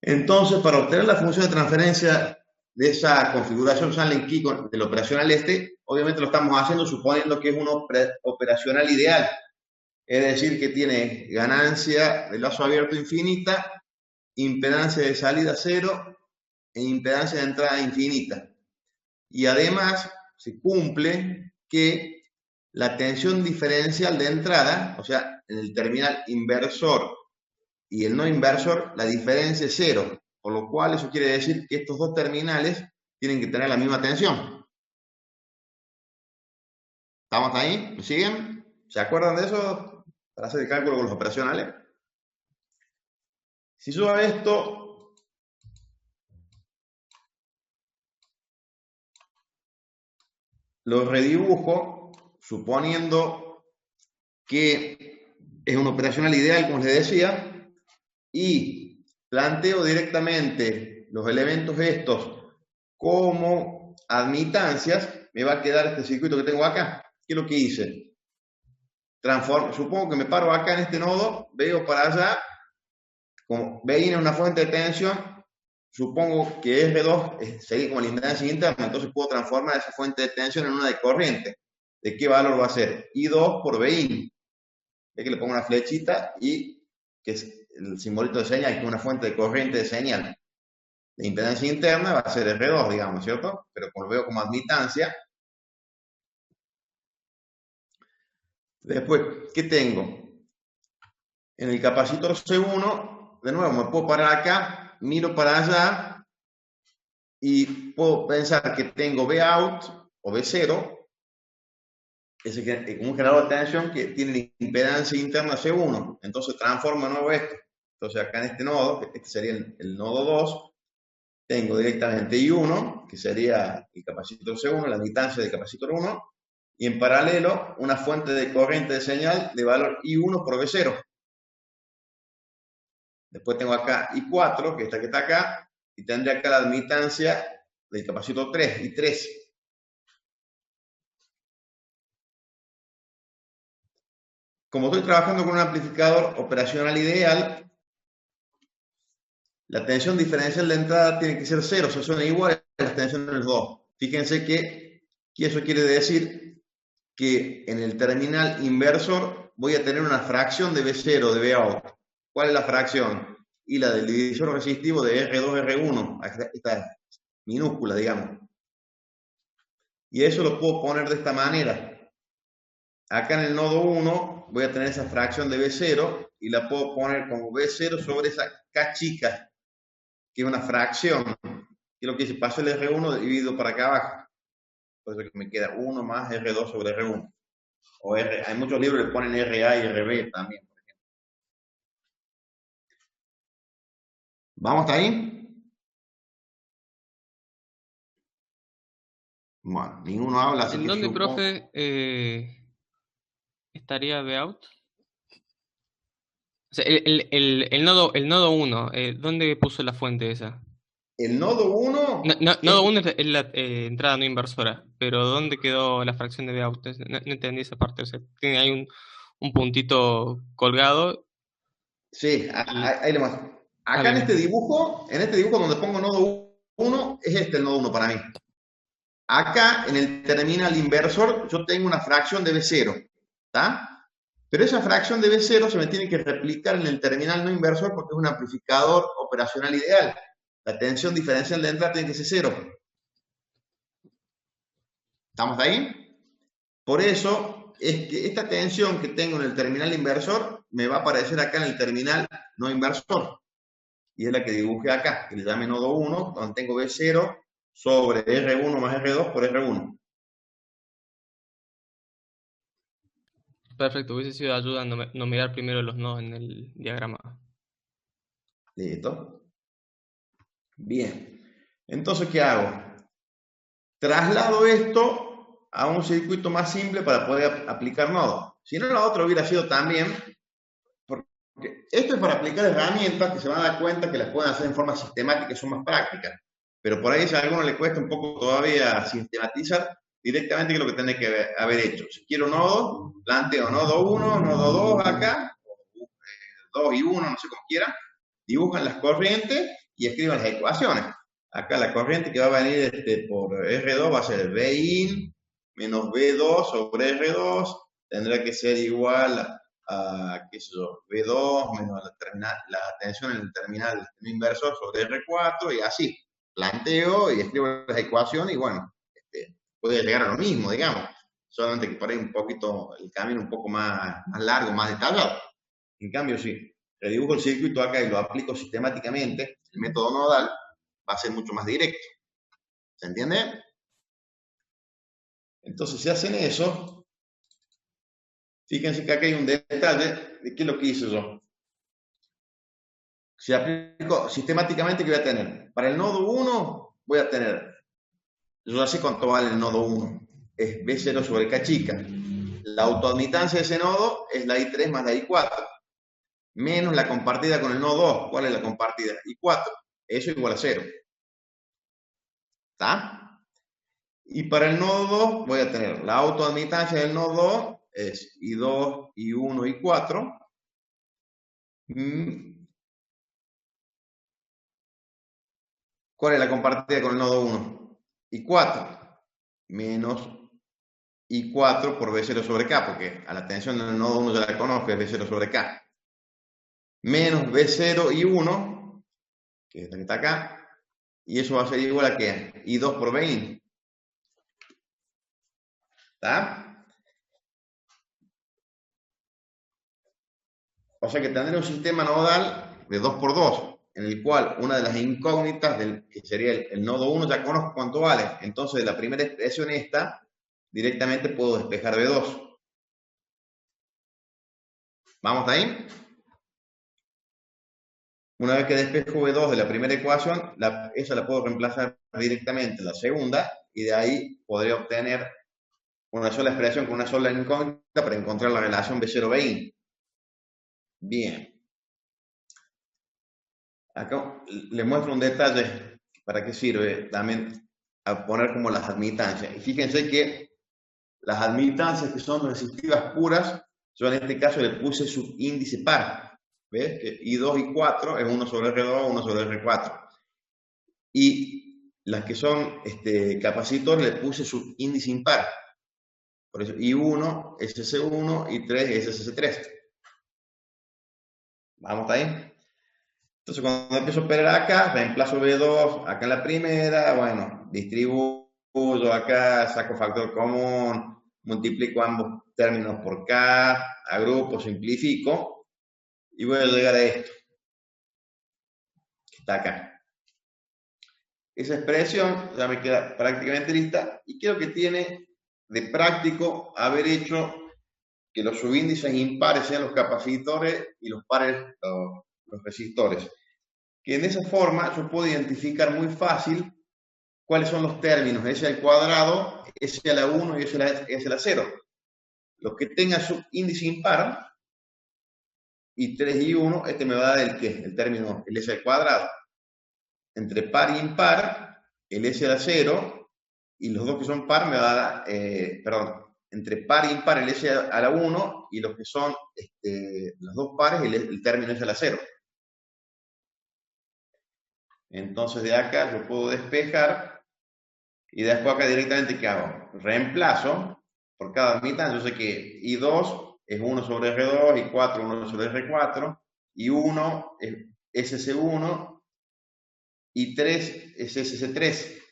Entonces, para obtener la función de transferencia de esa configuración Sandling Key del operacional obviamente lo estamos haciendo suponiendo que es un operacional ideal. Es decir, que tiene ganancia de lazo abierto infinita, impedancia de salida 0 e impedancia de entrada infinita. Y además se cumple que la tensión diferencial de entrada, o sea, en el terminal inversor y el no inversor, la diferencia es 0, por lo cual eso quiere decir que estos dos terminales tienen que tener la misma tensión. ¿Estamos ahí? ¿Me siguen? ¿Se acuerdan de eso? Para hacer el cálculo con los operacionales. Si yo a esto lo redibujo, suponiendo que es un operacional ideal, como les decía, y planteo directamente los elementos estos como admitancias, me va a quedar este circuito que tengo acá. ¿Qué es lo que hice? Supongo que me paro acá en este nodo, veo para allá, como Bin es una fuente de tensión, supongo que R2 sería como la impedancia interna, entonces puedo transformar esa fuente de tensión en una de corriente. ¿De qué valor va a ser? I2 por Bin. Ve que le pongo una flechita y que es el simbolito de señal, que es una fuente de corriente de señal. La impedancia interna va a ser R2, digamos, ¿cierto? Pero como lo veo como admitancia. Después, ¿qué tengo? En el capacitor C1, de nuevo, me puedo parar acá, miro para allá y puedo pensar que tengo Vout o V0, es un generador de tensión que tiene impedancia interna C1. Entonces transformo de nuevo esto. Entonces acá en este nodo, este sería el nodo 2, tengo directamente I1, que sería el capacitor C1, la admitancia del capacitor 1, y en paralelo una fuente de corriente de señal de valor I1 por V0. Después tengo acá I4, que es esta que está acá, y tendré acá la admitancia del capacitor 3, I3. Como estoy trabajando con un amplificador operacional ideal, la tensión diferencial de entrada tiene que ser 0, o sea, son iguales las tensiones 2. Fíjense que eso quiere decir que en el terminal inversor voy a tener una fracción de V0, de Vout. ¿Cuál es la fracción? Y la del divisor resistivo de R2, R1, esta minúscula, digamos. Y eso lo puedo poner de esta manera. Acá en el nodo 1 voy a tener esa fracción de V0 y la puedo poner como V0 sobre esa K chica, que es una fracción, que es lo que dice, paso el R1 dividido para acá abajo. Por eso que me queda 1 más R2 sobre R1. O hay muchos libros que ponen RA y RB también, por ejemplo. ¿Vamos hasta ahí? Bueno, ninguno habla, así ¿En que dónde, yo profe, estaría Vout? O sea, el nodo 1, ¿dónde puso la fuente esa? el nodo 1 Nodo 1 es la entrada no inversora, pero ¿dónde quedó la fracción de Vout? No entendí esa parte. O sea, tiene ahí un puntito colgado. Sí, ahí le muestro. Acá en Bien. este dibujo donde pongo nodo 1, es este el nodo 1 para mí. Acá en el terminal inversor yo tengo una fracción de V0, ¿está? Pero esa fracción de V0 se me tiene que replicar en el terminal no inversor porque es un amplificador operacional ideal. La tensión diferencial de entrada tiene que ser 0. ¿Estamos ahí? Por eso es que esta tensión que tengo en el terminal inversor me va a aparecer acá en el terminal no inversor. Y es la que dibujé acá, que le llame nodo 1, donde tengo V0 sobre R1 más R2 por R1. Perfecto, hubiese sido de ayuda no mirar primero los nodos en el diagrama. ¿Listo? Bien. Entonces, ¿qué hago? Traslado esto a un circuito más simple para poder aplicar nodos. Si no, la otra hubiera sido también, porque esto es para aplicar herramientas que se van a dar cuenta que las pueden hacer en forma sistemática y son más prácticas. Pero por ahí si a alguno le cuesta un poco todavía sistematizar, directamente qué es lo que tiene que haber hecho. Si quiero nodo, planteo nodo 1, nodo 2 acá, 2 y 1, no sé cómo quiera, dibujan las corrientes y escriban las ecuaciones. Acá la corriente que va a venir por R2 va a ser Vin menos V2 sobre R2, tendrá que ser igual qué sé yo, V2 menos la tensión en el terminal inversor sobre R4, y así. Planteo y escribo las ecuaciones y bueno, puede llegar a lo mismo, digamos. Solamente que por ahí un poquito, el camino un poco más largo, más detallado. En cambio, si redibujo el circuito acá y lo aplico sistemáticamente, el método nodal va a ser mucho más directo. ¿Se entiende? Entonces, si hacen eso, fíjense que acá hay un detalle de qué es lo que hice yo. Si aplico sistemáticamente, ¿qué voy a tener? Para el nodo 1 voy a tener, yo ya sé cuánto vale el nodo 1, es B0 sobre K chica. La autoadmitancia de ese nodo es la I3 más la I4, menos la compartida con el nodo 2. ¿Cuál es la compartida? I4. Eso igual a 0. ¿Está? Y para el nodo 2 voy a tener la autoadmitancia del nodo 2 es I2, I1, I4. ¿Cuál es la compartida con el nodo 1? I4 menos I4 por B0 sobre K, porque a la tensión del nodo 1 ya la conozco, es B0 sobre K. Menos B0 I1, que es la que está acá, y eso va a ser igual a ¿qué? I2 por Bin. ¿Está? O sea que tendré un sistema nodal de 2 por 2, en el cual una de las incógnitas, que sería el nodo 1, ya conozco cuánto vale. Entonces, de la primera expresión esta, directamente puedo despejar B2. ¿Vamos ahí? Una vez que despejo B2 de la primera ecuación, esa la puedo reemplazar directamente en la segunda, y de ahí podría obtener una sola expresión con una sola incógnita para encontrar la relación B0-Bin. Bien. Acá le muestro un detalle para qué sirve también a poner como las admitancias. Y fíjense que las admitancias que son resistivas puras, yo en este caso le puse subíndice par. ¿Ves? Que I2 y 4 es 1 sobre R2, 1 sobre R4. Y las que son capacitores le puse subíndice impar. Por eso I1, SC1, I3, SC3. ¿Vamos ahí? Entonces, cuando empiezo a operar acá, reemplazo B2 acá en la primera, bueno, distribuyo acá, saco factor común, multiplico ambos términos por K, agrupo, simplifico, y voy a llegar a esto, que está acá. Esa expresión ya me queda prácticamente lista, y creo que tiene de práctico haber hecho que los subíndices impares sean los capacitores y los pares los resistores. Que en esa forma yo puedo identificar muy fácil cuáles son los términos S al cuadrado, S a la 1 y S a la 0. Los que tengan subíndice impar, y 3 y 1, me va a dar el ¿qué? El término, el S al cuadrado. Entre par y impar, el S a la 0, y los dos que son par me va a dar, entre par y impar el S a la 1, y los que son los dos pares, el término S a la 0. Entonces de acá yo puedo despejar, y después acá directamente ¿qué hago? Reemplazo por cada mitad. Yo sé que I2 es 1 sobre R2, I4 1 sobre R4, I1 es SC1, I3 es SC3.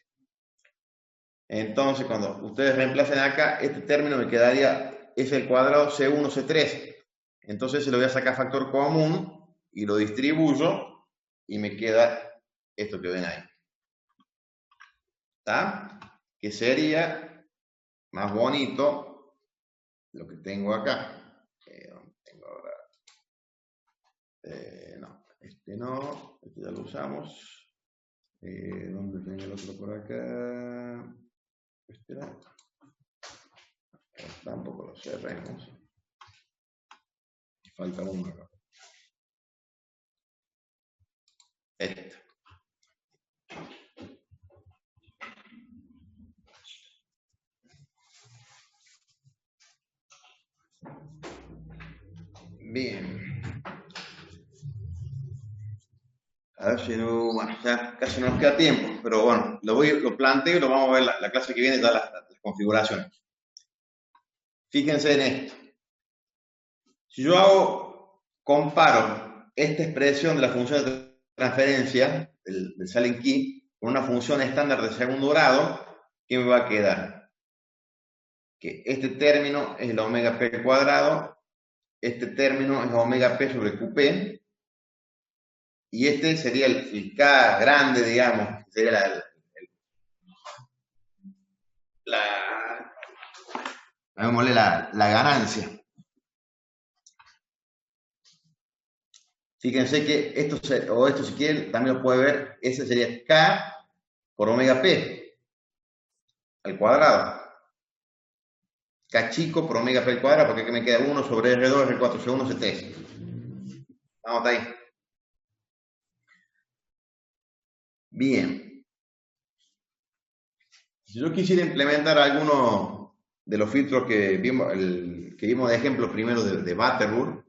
Entonces cuando ustedes reemplacen acá, este término me quedaría S al cuadrado C1, C3. Entonces se lo voy a sacar factor común y lo distribuyo y me queda esto que ven ahí. ¿Está? Que sería más bonito lo que tengo acá. Tengo ahora, no, no, ya lo usamos. ¿Dónde tengo el otro por acá? No. Tampoco lo cerremos. Falta uno acá. Bien. A ver si no, bueno, ya casi no nos queda tiempo, pero bueno, lo planteo y lo vamos a ver la clase que viene, ya las configuraciones. Fíjense en esto. Si yo comparo esta expresión de la función de transferencia del silent key con una función estándar de segundo grado, ¿qué me va a quedar? Que este término es el omega p al cuadrado, este término es omega p sobre qp, y este sería el K grande, digamos, sería la ganancia. Fíjense que esto si quieren, también lo puede ver, ese sería K por omega P al cuadrado. K chico por omega P al cuadrado, porque aquí me queda 1 sobre R2, R4, C1, C3. Vamos ahí. Bien. Si yo quisiera implementar alguno de los filtros que vimos de ejemplo primero de Butterworth,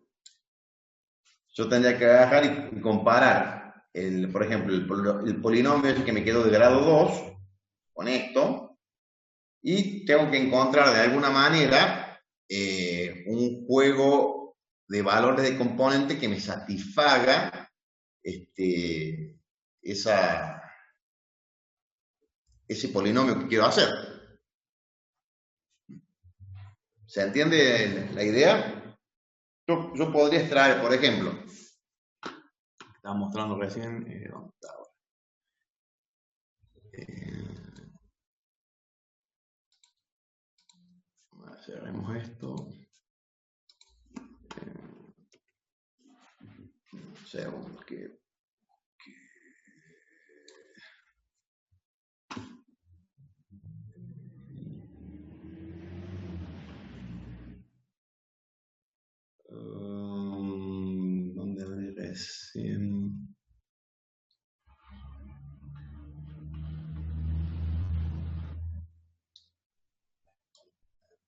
yo tendría que agarrar y comparar, por ejemplo, el polinomio ese que me quedó de grado 2 con esto, y tengo que encontrar de alguna manera un juego de valores de componente que me satisfaga ese polinomio que quiero hacer. ¿Se entiende la idea? Yo podría extraer, por ejemplo, estaba mostrando recién, ¿dónde está ahora? Cerremos esto. Un segundo, ¿dónde abrí recién?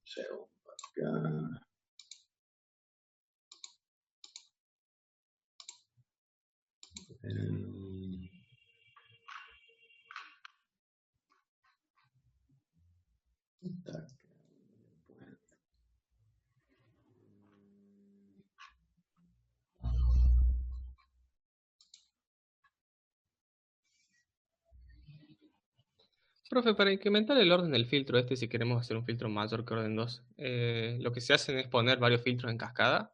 Segundo, acá. Profe, para incrementar el orden del filtro este, si queremos hacer un filtro mayor que orden 2, lo que se hace es poner varios filtros en cascada.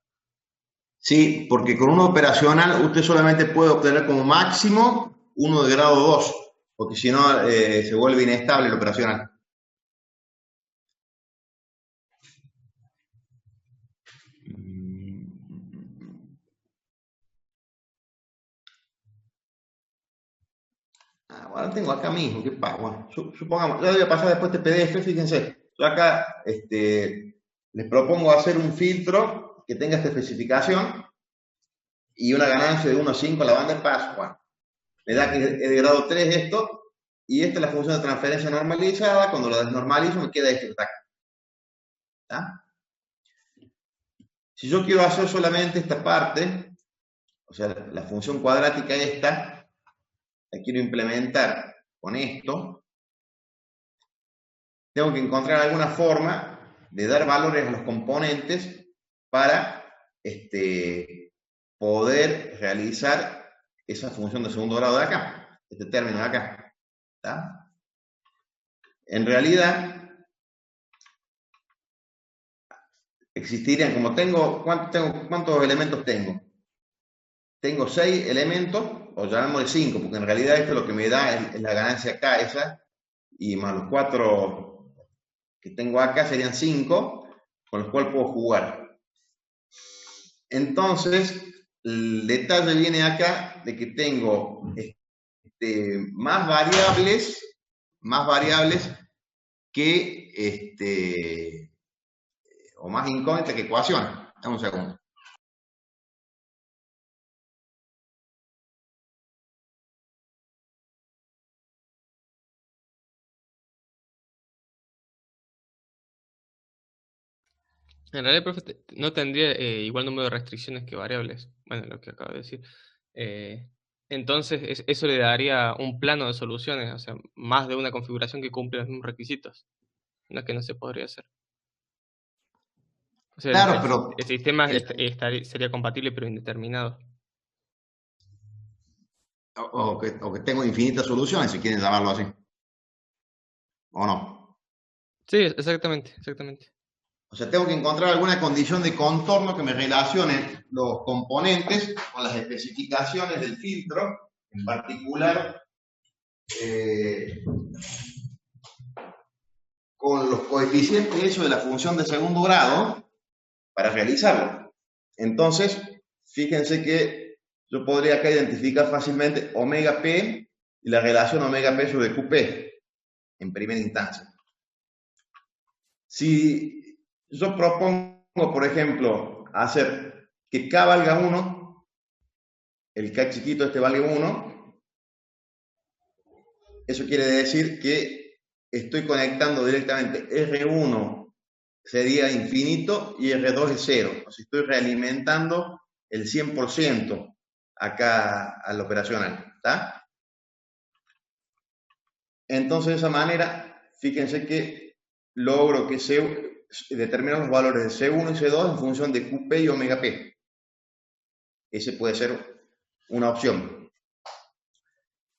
Sí, porque con uno operacional usted solamente puede obtener como máximo uno de grado 2, porque si no se vuelve inestable el operacional. Ahora tengo acá mismo, ¿qué pasa? Bueno, supongamos, ya voy a pasar después este PDF, fíjense, yo acá les propongo hacer un filtro que tenga esta especificación y una ganancia de 1,5 a la banda de paso. Bueno, me da que es de grado 3 esto, y esta es la función de transferencia normalizada. Cuando lo desnormalizo me queda esto que está acá. ¿Está? Si yo quiero hacer solamente esta parte, o sea, la función cuadrática esta, la quiero implementar con esto, tengo que encontrar alguna forma de dar valores a los componentes para poder realizar esa función de segundo grado de acá, este término de acá. ¿Está? En realidad, existirían, como ¿cuántos elementos tengo? Tengo 6 elementos, o llamémosle 5, porque en realidad esto lo que me da es la ganancia acá, esa, y más los 4 que tengo acá serían 5, con los cuales puedo jugar. Entonces, el detalle viene acá de que tengo más variables que, o más incógnitas que ecuaciones. Dame un segundo. En realidad, profe, no tendría igual número de restricciones que variables. Bueno, lo que acabo de decir. Entonces, eso le daría un plano de soluciones, o sea, más de una configuración que cumple los mismos requisitos. No es que no se podría hacer. O sea, Claro, pero el sistema el- sería compatible pero indeterminado. o que tengo infinitas soluciones, si quieren llamarlo así. ¿O no? Sí, exactamente, exactamente. O sea, tengo que encontrar alguna condición de contorno que me relacione los componentes con las especificaciones del filtro, en particular con los coeficientes hechos de la función de segundo grado para realizarlo. Entonces, fíjense que yo podría acá identificar fácilmente omega p y la relación omega p sobre qp en primera instancia. Si yo propongo, por ejemplo, hacer que k valga 1, el k chiquito este valga 1, eso quiere decir que estoy conectando directamente R1 sería infinito y R2 es 0. O sea, estoy realimentando el 100% acá al operacional, ¿está? Entonces, de esa manera, fíjense que logro que determinar los valores de C1 y C2 en función de QP y omega P. Ese puede ser una opción.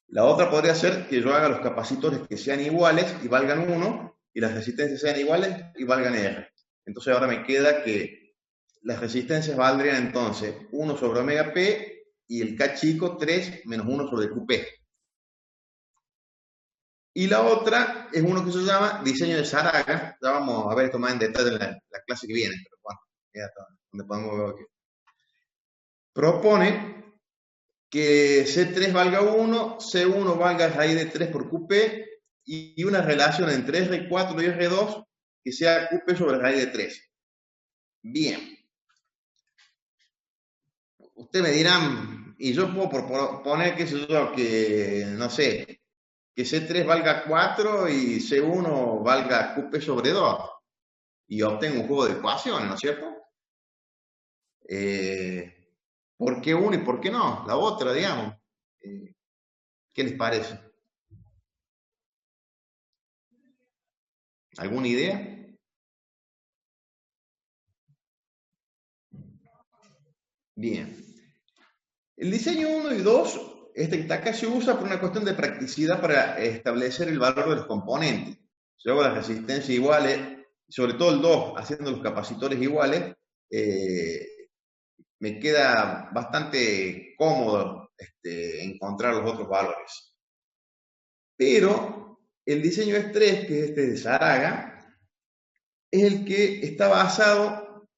La otra podría ser que yo haga los capacitores que sean iguales y valgan 1, y las resistencias sean iguales y valgan R. Entonces ahora me queda que las resistencias valdrían entonces 1 sobre omega P y el K chico 3 menos 1 sobre QP. Y la otra es uno que se llama diseño de Saraga. Ya vamos a ver esto más en detalle en la clase que viene, pero bueno, ya está, donde podemos ver aquí. Propone que C3 valga 1, C1 valga raíz de 3 por QP y una relación entre R4 y R2 que sea QP sobre raíz de 3. Bien. Ustedes me dirán, y yo puedo proponer que no sé, que C3 valga 4 y C1 valga QP sobre 2 y obtengo un juego de ecuaciones, ¿no es cierto? ¿Por qué uno y por qué no? La otra, digamos. ¿Qué les parece? ¿Alguna idea? Bien. El diseño 1 y 2, este que está acá, se usa por una cuestión de practicidad para establecer el valor de los componentes. Si hago las resistencias iguales, sobre todo el 2, haciendo los capacitores iguales, me queda bastante cómodo encontrar los otros valores. Pero el diseño 3, que es este de Saraga, es el que está basado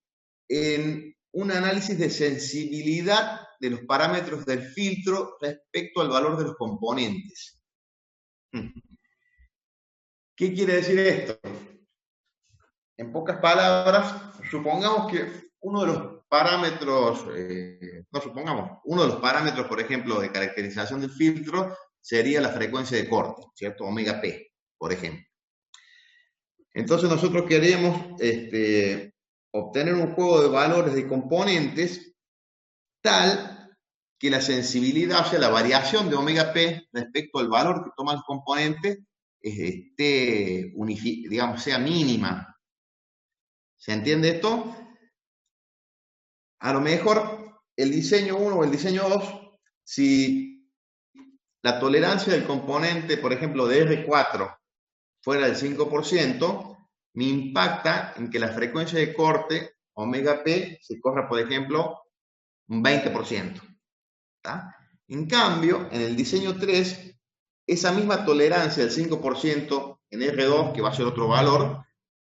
en un análisis de sensibilidad de los parámetros del filtro respecto al valor de los componentes. ¿Qué quiere decir esto? En pocas palabras, supongamos que uno de los parámetros, uno de los parámetros, por ejemplo, de caracterización del filtro sería la frecuencia de corte, ¿cierto? Omega P, por ejemplo. Entonces nosotros queremos obtener un juego de valores de componentes tal que la sensibilidad, o sea, la variación de omega P respecto al valor que toma el componente, digamos, sea mínima. ¿Se entiende esto? A lo mejor el diseño 1 o el diseño 2, si la tolerancia del componente, por ejemplo, de R4 fuera del 5%, me impacta en que la frecuencia de corte, omega P, se corra, por ejemplo, un 20%. ¿Tá? En cambio, en el diseño 3, esa misma tolerancia del 5% en R2, que va a ser otro valor,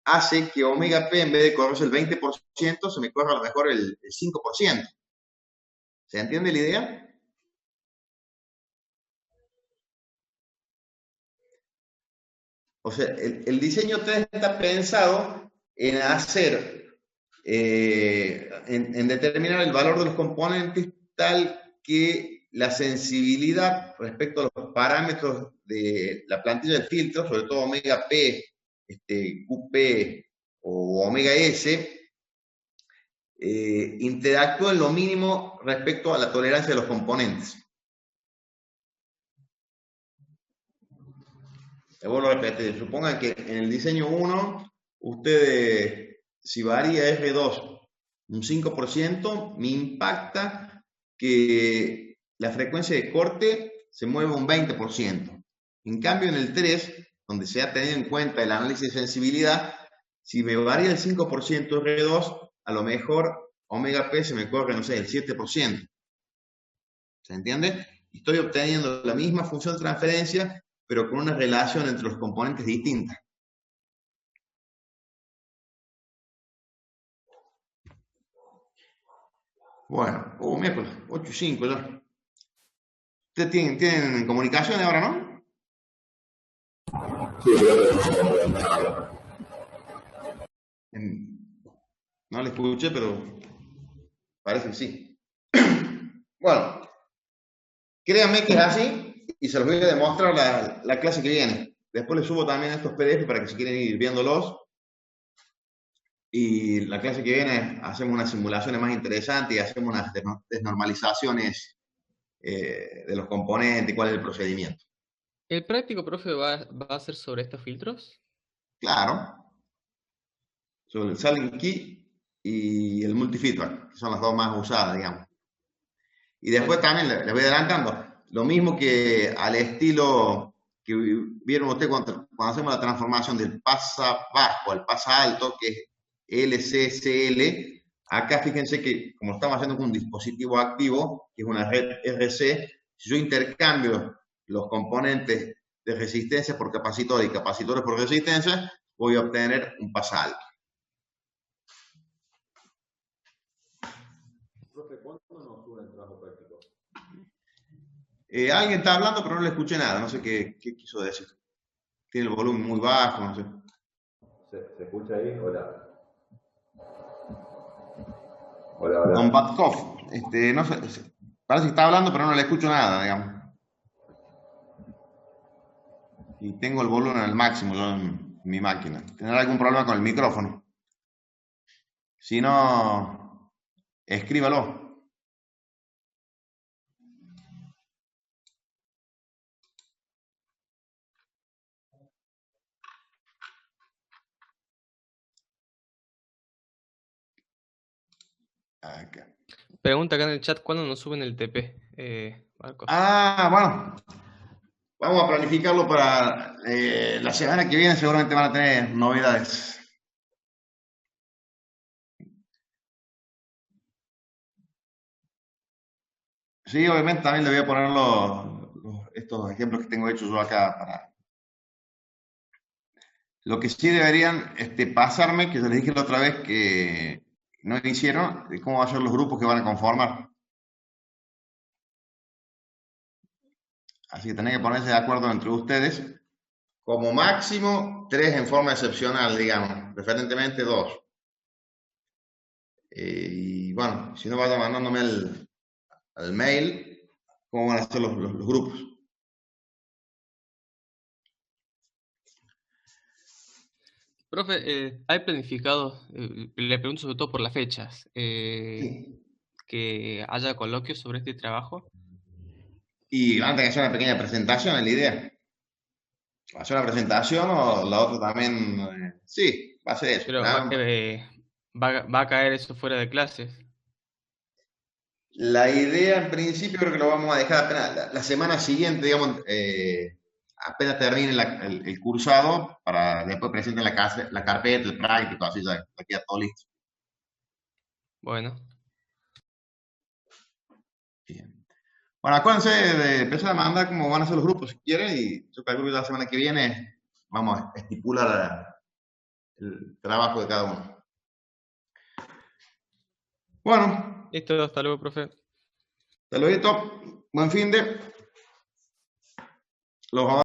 hace que omega P, en vez de correrse el 20%, se me corra a lo mejor el 5%. ¿Se entiende la idea? O sea, el diseño 3 está pensado en hacer, en determinar el valor de los componentes tal que la sensibilidad respecto a los parámetros de la plantilla del filtro, sobre todo omega P, QP o omega S, interactúa en lo mínimo respecto a la tolerancia de los componentes. le vuelvo a repetir, supongan que en el diseño 1, ustedes, si varía R2 un 5%, me impacta que la frecuencia de corte se mueva un 20%. En cambio, en el 3, donde se ha tenido en cuenta el análisis de sensibilidad, si me varía el 5% R2, a lo mejor omega P se me corre, no sé, el 7%. ¿Se entiende? Estoy obteniendo la misma función de transferencia, pero con una relación entre los componentes distinta. Bueno, miércoles, 8:05 ya. ¿Ustedes tienen comunicación ahora, no? Sí, No le escuché, pero parece que sí. Bueno, créanme que es así y se los voy a demostrar la clase que viene. Después les subo también estos PDF para que si quieren ir viéndolos. Y la clase que viene hacemos unas simulaciones más interesantes y hacemos unas desnormalizaciones de los componentes, cuál es el procedimiento. ¿El práctico, profe, va a ser sobre estos filtros? Claro, sobre el Silent Key y el multifeedback, que son las dos más usadas, digamos. Y después también les voy adelantando, lo mismo que al estilo que vieron ustedes cuando hacemos la transformación del pasa bajo al pasa alto, que es LCCL. Acá fíjense que como estamos haciendo con un dispositivo activo, que es una red RC, si yo intercambio los componentes de resistencia por capacitor y capacitores por resistencia, voy a obtener un pasa alto. Profe, ¿cuánto nos sube el trabajo práctico? Alguien está hablando, pero no le escuché nada. No sé qué quiso decir. Tiene el volumen muy bajo, no sé. ¿Se escucha ahí? Hola. Hola, hola. Don Batkov, no sé, parece que está hablando, pero no le escucho nada, digamos. Y tengo el volumen al máximo yo en mi máquina. ¿Tendrá algún problema con el micrófono? Si no, escríbalo. Acá. Pregunta acá en el chat, ¿cuándo nos suben el TP, Marcos? Bueno. Vamos a planificarlo para la semana que viene, seguramente van a tener novedades. Sí, obviamente también le voy a poner estos ejemplos que tengo hechos yo acá para... Lo que sí deberían pasarme, que yo les dije la otra vez que no hicieron, de cómo van a ser los grupos que van a conformar. Así que tienen que ponerse de acuerdo entre ustedes. Como máximo, 3 en forma excepcional, digamos. Preferentemente 2. Y bueno, si no, vayan mandándome al mail cómo van a ser los grupos. Profe, ¿hay planificado, le pregunto sobre todo por las fechas, Sí. que haya coloquios sobre este trabajo? Y van a tener que hacer una pequeña presentación, es la idea. ¿Va a ser una presentación o la otra también? Sí, va a ser eso. Pero va a caer eso fuera de clases. La idea en principio creo que lo vamos a dejar apenas la semana siguiente, digamos, apenas termine el cursado, para después presenten la carpeta, el práctico, así ya queda todo listo. Bueno, Bien. Bueno, acuérdense de empezar a mandar cómo van a ser los grupos si quieren, y yo calculo que la semana que viene vamos a estipular el trabajo de cada uno. Bueno, listo, hasta luego, profe. hasta luego. Buen fin de. Los